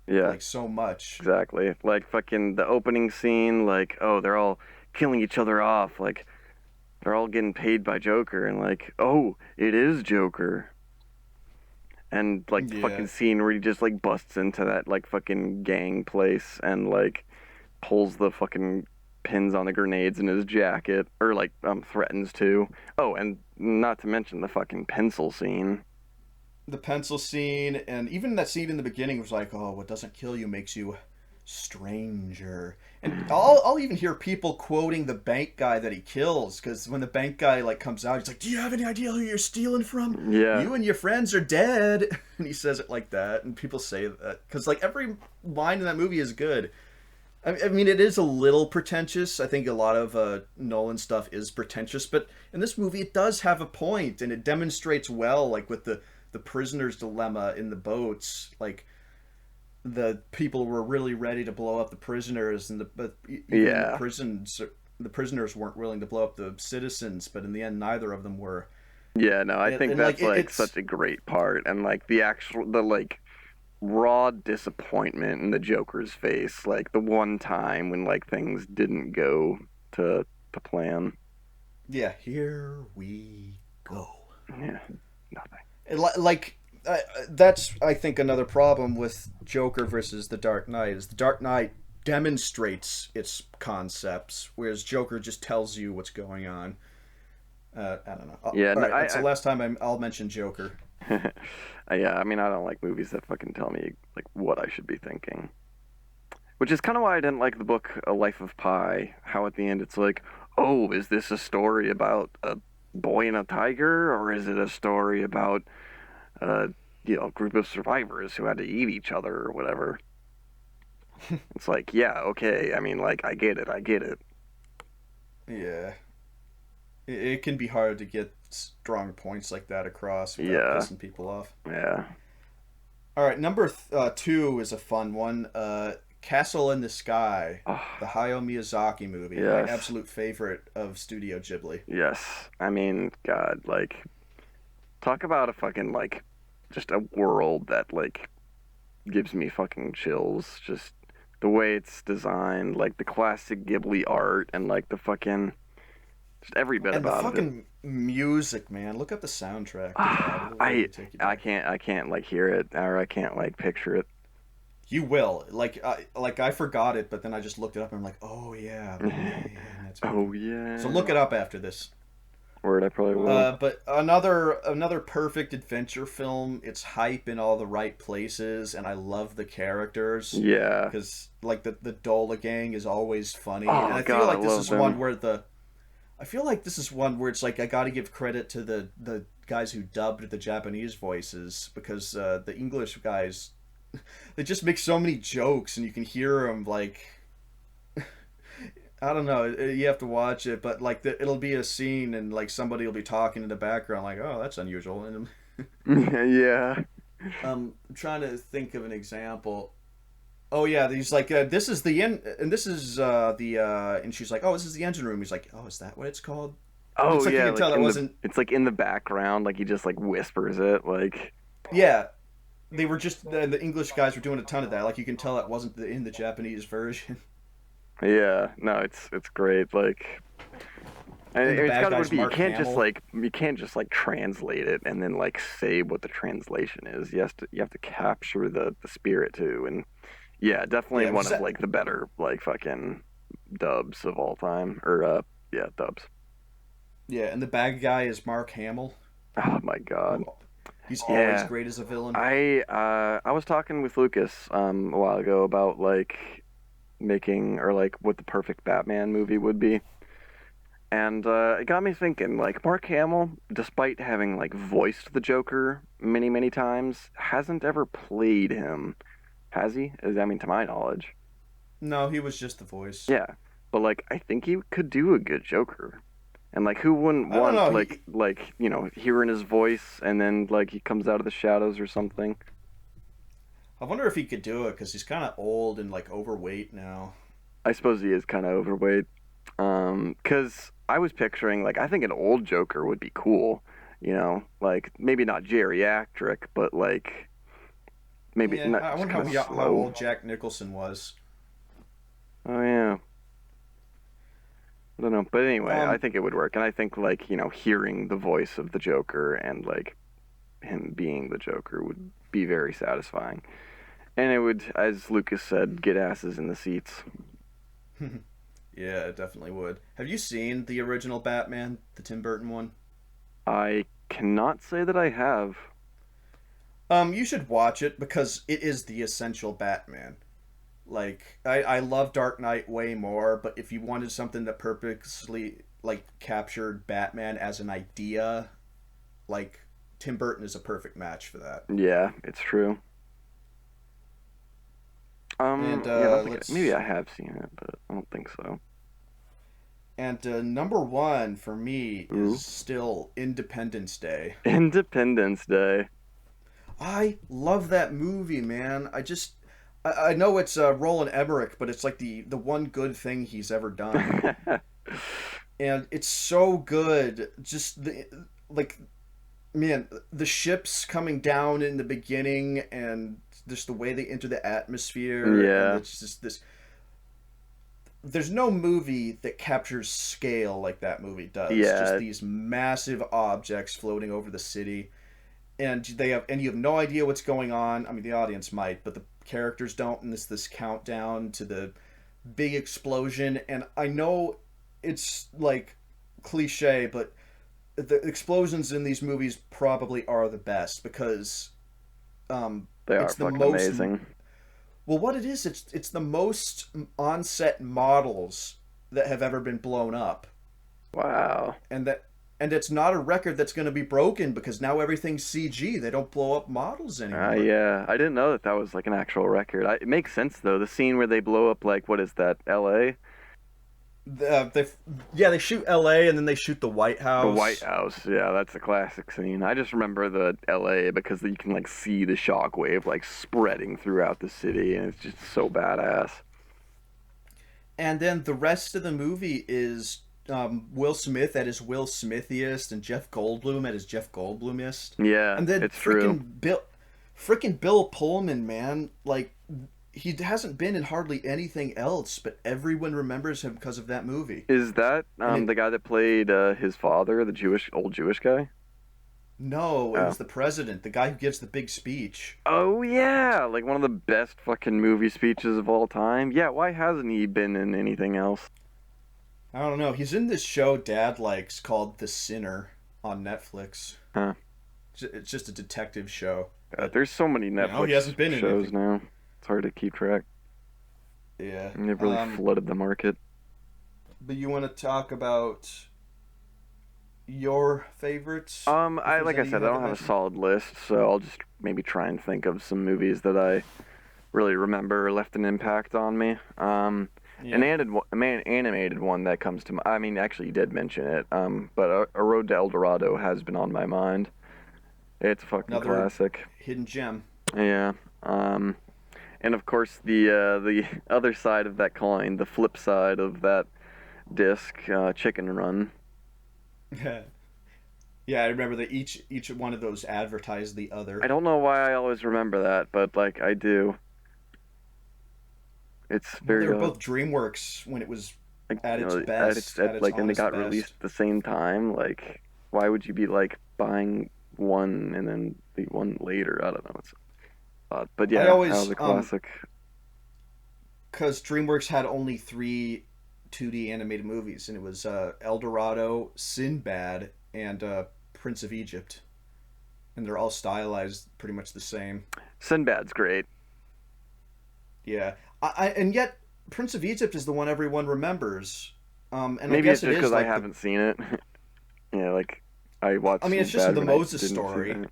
Yeah, like so much. exactly. Like fucking the opening scene, like oh, they're all killing each other off, like they're all getting paid by Joker, and like oh, it is Joker. And like the Yeah, fucking scene where he just like busts into that like fucking gang place and like pulls the fucking pins on the grenades in his jacket or like threatens to. Oh, and not to mention the fucking pencil scene. the pencil scene, and even that scene in the beginning was like, oh, what doesn't kill you makes you stranger. And I'll even hear people quoting the bank guy that he kills, because when the bank guy like comes out, he's like, do you have any idea who you're stealing from? Yeah. You and your friends are dead. And he says it like that, and people say that because like every line in that movie is good. I mean, it is a little pretentious. I think a lot of Nolan stuff is pretentious, but in this movie, it does have a point, and it demonstrates well, like with the prisoner's dilemma in the boats. Like the people were really ready to blow up the prisoners, and but even in Yeah. the prisoners weren't willing to blow up the citizens. But in the end, neither of them were. Yeah, no, I think And like that's like it's such a great part and like the like raw disappointment in the Joker's face, like the one time when like things didn't go to plan. yeah. Here we go. Yeah, nothing. Like that's I think another problem with Joker versus the Dark Knight is the Dark Knight demonstrates its concepts, whereas Joker just tells you what's going on. I don't know. Yeah, All no, right, that's the last time I'll mention Joker. yeah, I mean, I don't like movies that fucking tell me like what I should be thinking. Which is kind of why I didn't like the book A Life of Pi. How at the end it's like, oh, is this a story about a boy and a tiger, or is it a story about a group of survivors who had to eat each other or whatever? It's like, yeah, okay. I mean, like, I get it, I get it. Yeah, it can be hard to get strong points like that across without Yeah, pissing people off. yeah. All right, number 2 is a fun one. Castle in the Sky, Oh, the Hayao Miyazaki movie, my yes, absolute favorite of Studio Ghibli. yes. I mean, God, like, talk about a fucking like, just a world that like gives me fucking chills. Just the way it's designed, like the classic Ghibli art, and like the fucking just every bit And the about it. fucking music, man. Look up the soundtrack to that. Ah, It'll really take you back. I can't like hear it or I can't like picture it. You will. Like I forgot it, but then I just looked it up and I'm like, oh yeah, man, that's a good Oh one. So look yeah. it up after this. Word, I probably will. But another perfect adventure film. It's hype in all the right places, and I love the characters Yeah. because like the Dola gang is always funny, and Oh I feel God, I like this love is one them. where the I feel like this is one where it's like I got to give credit to the guys who dubbed the Japanese voices because the English guys they just make so many jokes, and you can hear them like I don't know. You have to watch it, but like it'll be a scene, and like somebody will be talking in the background, like, "Oh, that's unusual." And Yeah. I'm trying to think of an example. Oh yeah, he's like, "This is the end," and this is and she's like, "Oh, this is the engine room." He's like, "Oh, is that what it's called?" Oh It's like you yeah, can tell like that in the wasn't. it's like in the background, like he just like whispers it, like Yeah, they were just the English guys were doing a ton of that. Like you can tell that wasn't in the Japanese version. yeah. No, it's great. Like and And the it's bad got to guy's be Mark Hamill. you can't just like translate it and then like say what the translation is. You have to capture the spirit too. And yeah, definitely Yeah, one which is of like the better like fucking dubs of all time or yeah, dubs. yeah, and the bad guy is Mark Hamill, Oh my who God. he's always Yeah. great as a villain. I was talking with Lucas a while ago about like making or like what the perfect Batman movie would be. And it got me thinking, like Mark Hamill, despite having like voiced the Joker many, many times, hasn't ever played him, has he? I mean, to my knowledge. No, he was just the voice. Yeah. But like I think he could do a good Joker. And like who wouldn't I don't want know. like, you know, hearing his voice and then like he comes out of the shadows or something. I wonder if he could do it because he's kind of old and like overweight now. I suppose he is kind of overweight. 'Cause I was picturing like I think an old Joker would be cool, you know, like maybe not geriatric, but like maybe Yeah, not I just wonder kind of how slow. old Jack Nicholson was. Oh yeah, I don't know, but anyway, I Um, think it would work, and I think like you know hearing the voice of the Joker and like him being the Joker would be very satisfying, and it would, as Lucas said, get asses in the seats. yeah, it definitely would. Have you seen the original Batman, the Tim Burton one? I cannot say that I have. You should watch it because it is the essential Batman. Like, I love Dark Knight way more, but if you wanted something that purposely like captured Batman as an idea, like Tim Burton is a perfect match for that. Yeah, it's true. And Yeah, I don't think let's maybe I see. have seen it, but I don't think so. And number one for me is Ooh, still Independence Day. Independence Day. I love that movie, man. I know it's Roland Emmerich, but it's like the one good thing he's ever done, and it's so good. Just the like, man, the ships coming down in the beginning, and just the way they enter the atmosphere, and Yeah, it's just this. There's no movie that captures scale like that movie does. Just yeah, these massive objects floating over the city, and you have no idea what's going on. I mean, the audience might, but the characters don't. And it's this countdown to the big explosion. And I know it's like cliche, but the explosions in these movies probably are the best because they are it's the fucking most amazing. well. What it is, it's the most on-set models that have ever been blown up, Wow. and that and it's not a record that's going to be broken because now everything's CG. They don't blow up models anymore. Yeah, I didn't know that that was like an actual record. It makes sense though. The scene where they blow up like what is that, L.A.? They yeah, they shoot L.A. and then they shoot the White The White House. House. Yeah, that's a classic scene. I just remember the L.A. because you can like see the shockwave like spreading throughout the city, and it's just so badass. And then the rest of the movie is Will Smith at his Will Smithiest and Jeff Goldblum at his Jeff Goldblumiest. Yeah, And then it's true. freaking Bill Pullman, man, like he hasn't been in hardly anything else, but everyone remembers him because of that movie. Is that And the it guy that played his father, the Jewish old Jewish guy? no, it Oh. was the president, the guy who gives the big speech. Oh yeah, like one of the best fucking movie speeches of all time. Yeah, why hasn't he been in anything else? I don't know. He's in this show Dad likes called The Sinner on Netflix. Huh. It's just a detective show, God, but there's so many he Netflix hasn't been in shows anything. now. It's hard to keep track. Yeah. And they've really flooded the market. But you want to talk about your favorites, if I there's like I any you said, I don't haven't have a mentioned? solid list, so I'll just maybe try and think of some movies that I really remember or left an impact on me. An Yeah. animated one that comes to mind. I mean, actually, you did mention it. But A Road to El Dorado has been on my mind. It's a fucking Another classic. hidden gem. Yeah. Um, and of course, the other side of that coin, the flip side of that disc, Chicken Run. Yeah, I remember that each one of those advertised the I other. don't know why I always remember that, but like I do. It's Well, they very were odd. both DreamWorks when it was Like at you its know, at its best, at at its like, and they honest got released best. at the same time. Like, why would you be like buying one and then the one later? I don't know. It's odd, but I yeah, that was always a classic. because DreamWorks had only three 2D animated movies, and it was El Dorado, Sinbad, and Prince of Egypt, and they're all stylized pretty much the same. Sinbad's great. Yeah, and yet Prince of Egypt is the one everyone remembers, and I Maybe it's guess it just because is I like the. haven't seen it. Yeah, like I watched I mean, it's just Sinbad the when I Moses didn't see story, that.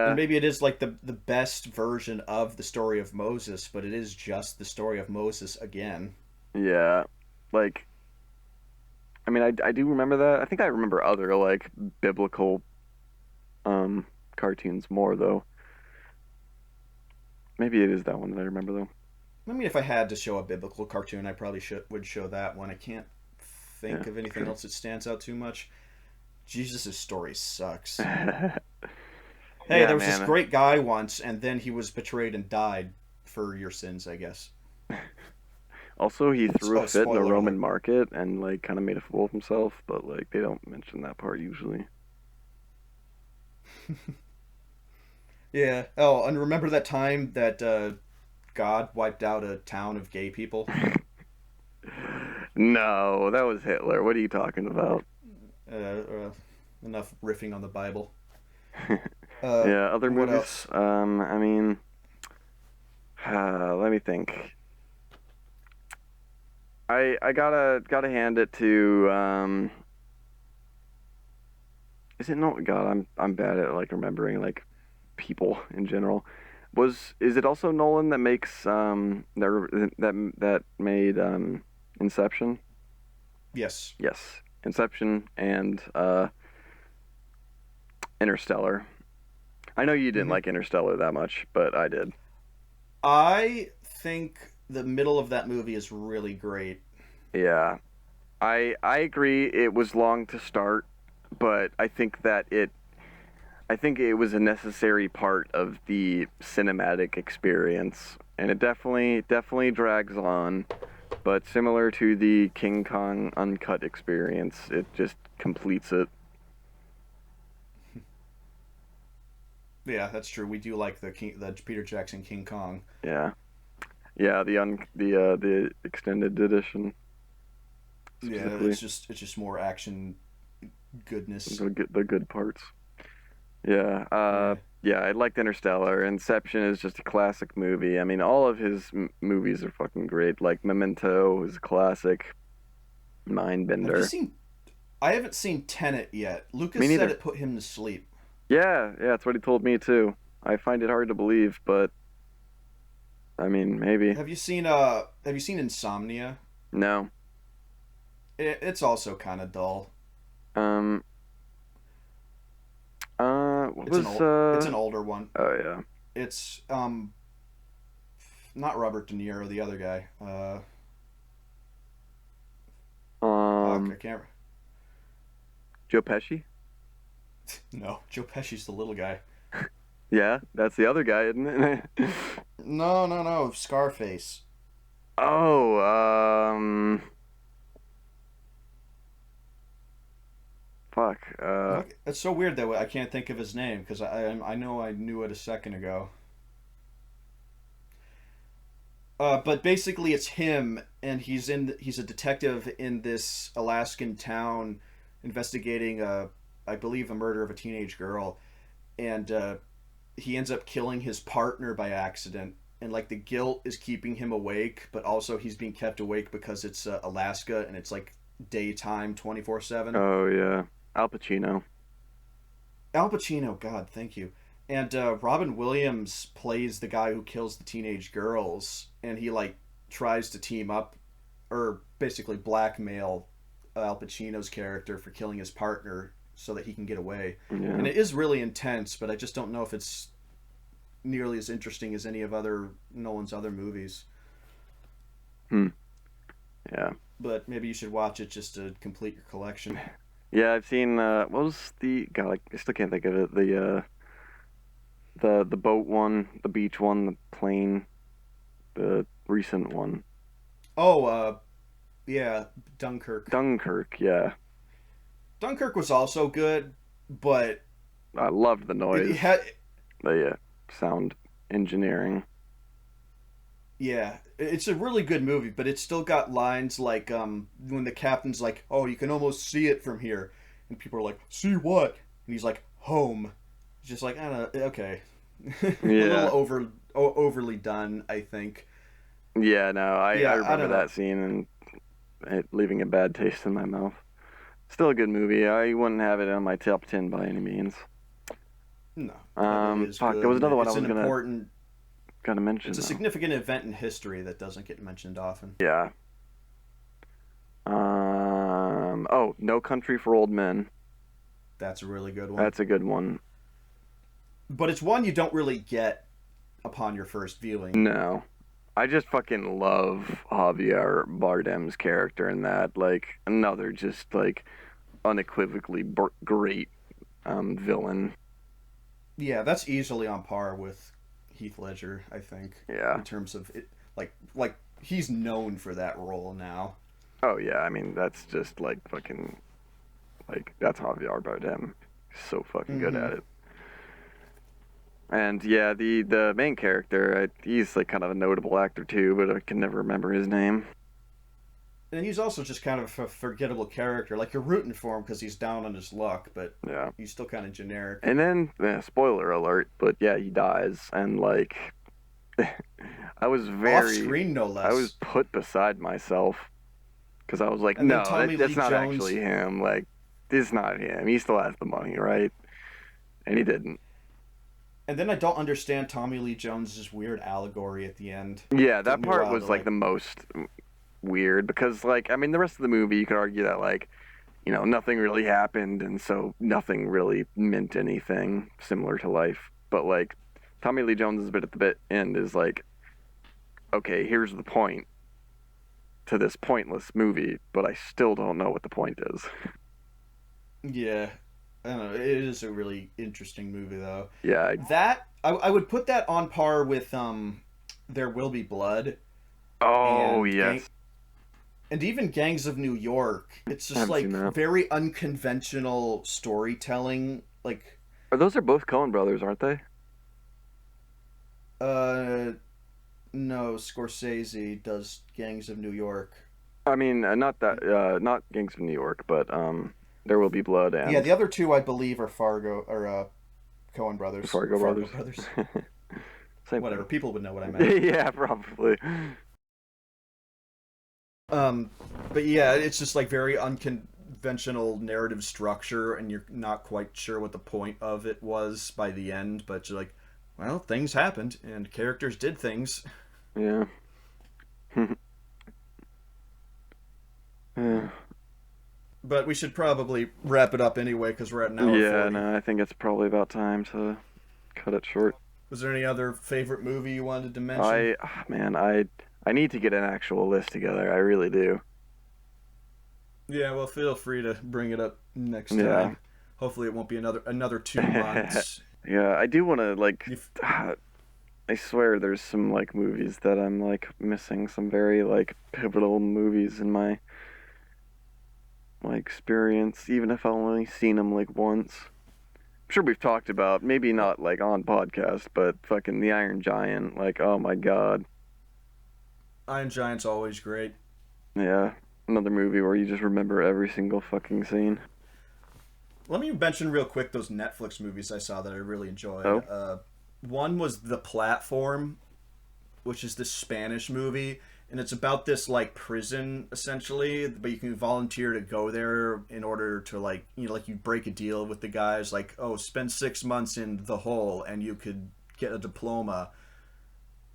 and Yeah, maybe it is like the best version of the story of Moses, but it is just the story of Moses again. yeah. Like, I mean, I do remember that. I think I remember other like biblical um cartoons more though. Maybe it is that one that I remember though. I mean, if I had to show a biblical cartoon, I probably would show that one. I can't Yeah, think of anything true. else that stands out too much. Jesus' story sucks. Hey, Yeah, there was this man. great guy once, and then he was betrayed and died for your sins, I guess. Also, he threw a So, fit in a spoiler Roman alert. market and like kind of made a fool of himself, but like they don't mention that part usually. Yeah. Oh, and remember that time that God wiped out a town of gay people? No, that was Hitler. What are you talking about? Enough riffing on the Bible. Uh, Yeah, other what movies. else? I mean, let me think. I gotta hand it to is it no God, I'm bad at like remembering like people in general. Is it also Nolan that makes that made Inception? Yes. Yes. Inception and Interstellar. I know you didn't Hmm. like Interstellar that much, but I did. I think the middle of that movie is really great. Yeah. I agree it was long to start, but I think it was a necessary part of the cinematic experience, and it definitely drags on. But similar to the King Kong uncut experience, it just completes it. Yeah, that's true. We do like the Peter Jackson King Kong. Yeah, yeah. The extended edition Yeah, specifically, it's just more action goodness. the good parts. Yeah, Yeah. yeah. I liked Interstellar. Inception is just a classic movie. I mean, all of his movies are fucking great. Like Memento is a classic. Have you Mindbender. seen? I haven't seen Tenet yet. Me Lucas said neither. it put him to sleep. Yeah, yeah, that's what he told me too. I find it hard to believe, but I mean, maybe. Have you seen Insomnia? No. It's also kind of dull. Um. What It's an was old it's an older one. Oh yeah. It's not Robert De Niro, the other guy. Fuck, I Um. can't. Joe Pesci. No, Joe Pesci's the little guy. Yeah, that's the other guy, isn't it? No, no, no, Scarface. Oh. Fuck. It's so weird that I can't think of his name because I know I knew it a second ago. But basically, it's him, and he's a detective in this Alaskan town, investigating I believe, a murder of a teenage girl, and he ends up killing his partner by accident. And like the guilt is keeping him awake, but also he's being kept awake because it's Alaska and it's like daytime 24/7. Oh yeah, Al Pacino. Al Pacino, God, thank you. And Robin Williams plays the guy who kills the teenage girls, and he like tries to team up, or basically blackmail Al Pacino's character for killing his partner so that he can get away. Yeah. And it is really intense, but I just don't know if it's nearly as interesting as any of other Nolan's other movies. Hmm. Yeah. But maybe you should watch it just to complete your collection. Yeah, I've seen what was the God, I still can't think of it. The boat one, the beach one, the plane, the recent one. Oh, yeah, Dunkirk. Dunkirk, yeah. Dunkirk was also good, but I loved the it noise, had the sound engineering. yeah, it's a really good movie, but it's still got lines like when the captain's like, "Oh, you can almost see it from here," and people are like, "See what?" And he's like, "Home." It's just like, I don't know, okay, a little Yeah. overly done, I think. Yeah, no, I Yeah, I remember don't know. that scene and it leaving a bad taste in my mouth. Still a good movie. I wouldn't have it on my top 10 by any means. No, but it is Fuck, there good, was and another one I it's was an important, gonna it's mention a though. significant event in history that doesn't get mentioned often. Yeah. Oh, No Country for Old Men. That's a really good one, That's a good one. but it's one you don't really get upon your first viewing. No. I just fucking love Javier Bardem's character in that. Like, another just, like, unequivocally great villain. Yeah, that's easily on par with Heath Ledger, I think, Yeah. in terms of it. Like he's known for that role now. Oh, yeah, I mean, that's just, like, fucking, like, that's Javier Bardem. He's so fucking good Mm-hmm. at it. And yeah, the main character, he's like kind of a notable actor too, but I can never remember his name. And he's also just kind of a forgettable character. Like you're rooting for him because he's down on his luck, but Yeah. he's still kind of generic. And then, spoiler alert, but yeah, he dies, and like, I was Off very, screen, no I was less. put beside myself because I was like, And then no, Tommy that's Lee not actually Jones. him. Like, this is not him. He still has the money, right? And he didn't. And then I don't understand Tommy Lee Jones's weird allegory at the end. Yeah, Took that me a part while to was like like. the most weird because, like, I mean, the rest of the movie, you could argue that, like, nothing really happened, and so nothing really meant anything similar to life. But like Tommy Lee Jones's bit at the bit end is like, okay, here's the point to this pointless movie, but I still don't know what the point is. Yeah, I don't know. It is a really interesting movie though. Yeah. That I would put that on par with There Will Be Blood Oh and yes, even Gangs of New York. It's I just haven't seen like that. very unconventional storytelling. Like, Those are both Coen brothers, aren't they? uh, no, Scorsese does Gangs of New York. I mean, not that, not Gangs of New York, but There Will Be Blood Yeah, and the other two I believe are Coen the brothers or Fargo Fargo brothers. brothers. Same Whatever. thing. People would know what I meant. Yeah, probably. Um, but yeah, it's just like very unconventional narrative structure, and you're not quite sure what the point of it was by the end. But you're like, well, things happened, and characters did things. Yeah. Yeah. But we should probably wrap it up anyway because we're at an hour Yeah, 40. no, I think it's probably about time to cut it short. Was there any other favorite movie you wanted to mention? Man, I need to get an actual list together. I really do. Yeah, well, feel free to bring it up next Yeah. time. Hopefully, it won't be another 2 months. Yeah, I do want to like You I swear there's some like movies that I'm like missing, some very like pivotal movies in my experience, even if I've only seen them like once. I'm sure we've talked about, maybe not like on podcast, but fucking The Iron Giant, like oh my god. Iron Giant's always great. Yeah, another movie where you just remember every single fucking scene. Let me mention real quick those Netflix movies I saw that I really enjoyed. Oh, One was The Platform, which is this Spanish movie, and it's about this like prison essentially, but you can volunteer to go there in order to like like you break a deal with the guys like, oh, spend 6 months in the hole and you could get a diploma,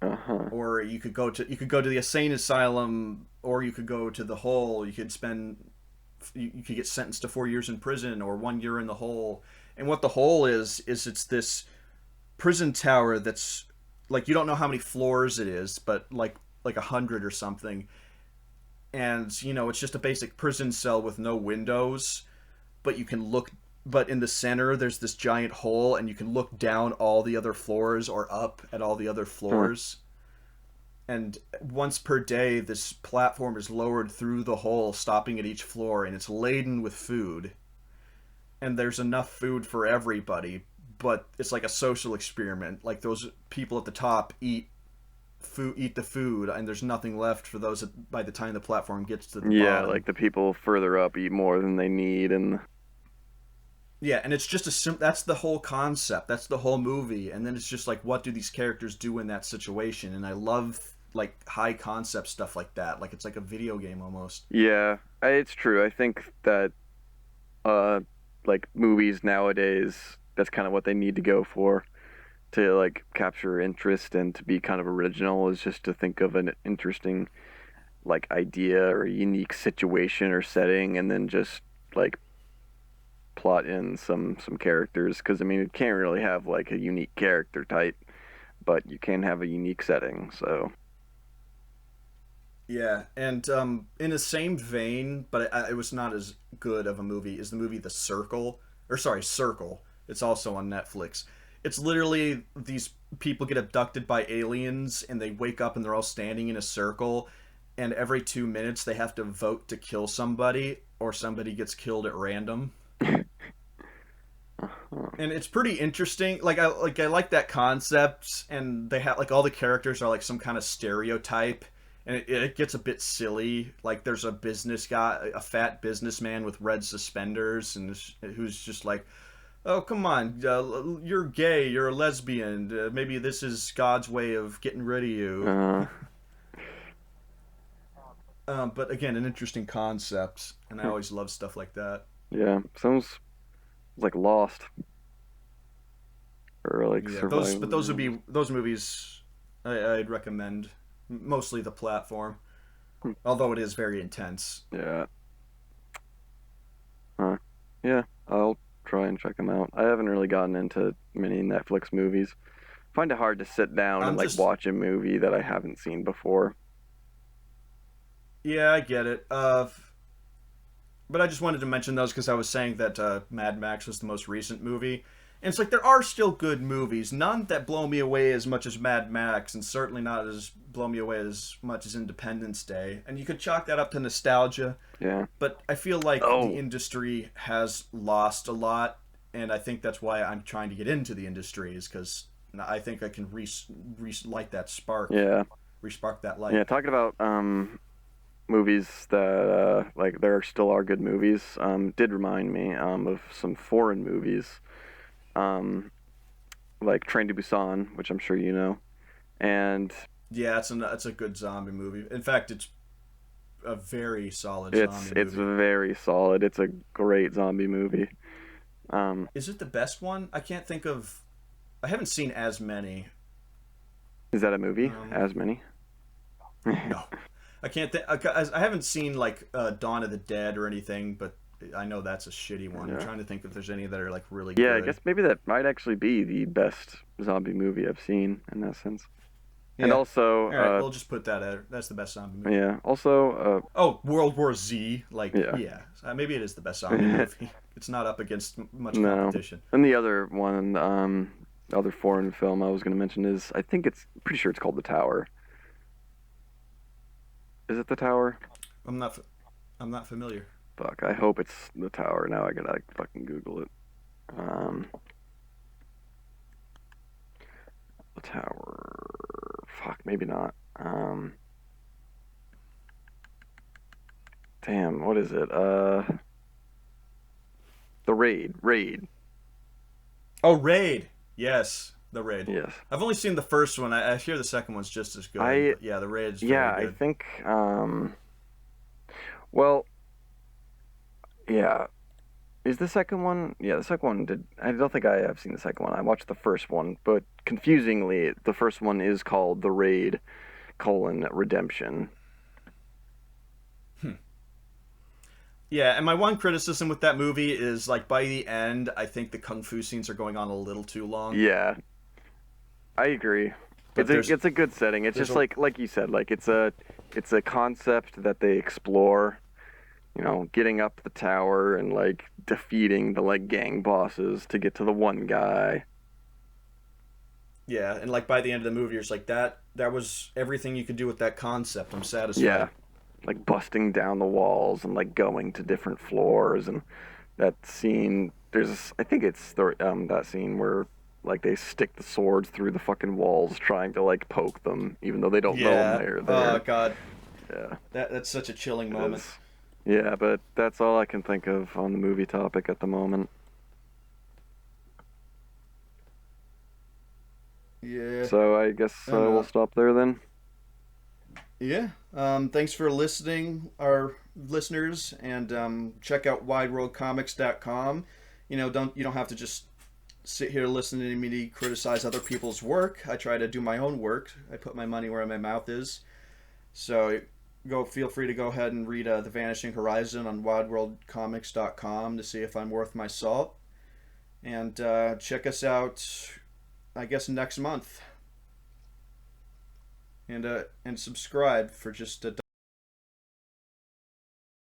uh-huh. or you could go to the insane asylum, or you could go to the hole. You could get sentenced to 4 years in prison or 1 year in the hole. And what the hole is it's this prison tower that's like you don't know how many floors it is, but like 100 or something. And it's just a basic prison cell with no windows, but you can look. But in the center, there's this giant hole, and you can look down all the other floors or up at all the other Huh. floors. And once per day, this platform is lowered through the hole, stopping at each floor, and it's laden with food. And there's enough food for everybody, but it's like a social experiment. Like those people at the top eat the food, and there's nothing left for those by the time the platform gets to the Yeah, bottom. like the people further up eat more than they need, and Yeah, and it's just that's the whole concept. That's the whole movie. And then it's just like, what do these characters do in that situation? And I love like high concept stuff like that. Like it's like a video game almost. yeah, it's true. I think that uh, like movies nowadays, that's kind of what they need to go for to like capture interest and to be kind of original is just to think of an interesting like idea or a unique situation or setting and then just like plot in some characters because I mean it can't really have like a unique character type but you can have a unique setting so Yeah, and in the same vein, but it was not as good of a movie, is the movie The Circle, or sorry, Circle. It's also on Netflix. It's literally these people get abducted by aliens, and they wake up and they're all standing in a circle, and every 2 minutes they have to vote to kill somebody, or somebody gets killed at random. And it's pretty interesting. Like I like that concept, and they have like all the characters are like some kind of stereotype, and it gets a bit silly. Like there's a business guy, a fat businessman with red suspenders, and who's just like, "Oh, come on, you're gay, you're a lesbian. Maybe this is God's way of getting rid of you." uh But again, an interesting concept, and I always love stuff like that. yeah sounds like Lost or like Yeah, those would Survivor. be those movies I'd recommend. Mostly the platform, although it is very intense. Yeah. Huh. Yeah, I'll try and check them out. I haven't really gotten into many Netflix movies. Find it hard to sit down and I'm like just watch a movie that I haven't seen before. Yeah, I get it. But I just wanted to mention those because I was saying that Mad Max was the most recent movie. And it's like there are still good movies, none that blow me away as much as Mad Max, and certainly not as blow me away as much as Independence Day. And you could chalk that up to nostalgia, Yeah. but I feel like the Oh, industry has lost a lot, and I think that's why I'm trying to get into the industry, is because I think I can light that spark, yeah. respark that Yeah, light. talking about movies that like there still are good movies. Did remind me of some foreign movies. Um like Train to Busan, which I'm sure you know. And Yeah, it's a good zombie movie. In fact, it's a very solid it's zombie it's movie. very solid. It's a great zombie movie. Um Is it the best one? I can't think of. I haven't seen as many. is that a movie? Um, As many? no, I can't think. I haven't seen like Dawn of the Dead or anything, but I know that's a shitty one. I'm Yeah. trying to think if there's any that are like really Yeah, I good. guess maybe that might actually be the best zombie movie I've seen in that sense. And Yeah. also, All right, we'll just put that at. That's the best zombie movie. yeah, also, Oh, World War Z. Like, yeah. yeah, maybe it is the best zombie movie. It's not up against much No. competition. And the other one, other foreign film I was going to mention is, I think it's pretty sure it's called The Tower. Is it The Tower? I'm not. I'm not familiar. Fuck, I hope it's The Tower. Now I gotta like, fucking Google it. Um, The Tower. Fuck, maybe not. damn, what is it? The Raid. Raid. Oh, Raid. Yes, the Raid. Yes. I've only seen the first one. I hear the second one's just as good. I But yeah, the Raid is very yeah, I good. think well, yeah. Is the second one? Yeah, the second one did. I don't think I have seen the second one. I watched the first one, but confusingly, the first one is called The Raid: Redemption. Yeah, and my one criticism with that movie is like by the end, I think the kung fu scenes are going on a little too long. Yeah, I agree. But there's It's a good setting. It's there's just a like you said, like it's a concept that they explore. You know, getting up the tower and like defeating the like gang bosses to get to the one guy. yeah, and like by the end of the movie, you're just like that was everything you could do with that concept. I'm Yeah, satisfied. like busting down the walls and like going to different floors and that scene. There's I think it's the that scene where like they stick the swords through the fucking walls trying to like poke them even though they don't know them Yeah. they're Oh there. God, Yeah, that's such a chilling it moment. is. Yeah, but that's all I can think of on the movie topic at the moment. Yeah. So I guess And we'll stop there then. yeah. Thanks for listening, our listeners, and check out wideworldcomics.com. You don't have to just sit here listening to me criticize other people's work. I try to do my own work. I put my money where my mouth is. So go feel free to go ahead and read The Vanishing Horizon on wideworldcomics.com to see if I'm worth my salt. And check us out, I guess, next month. And subscribe for just a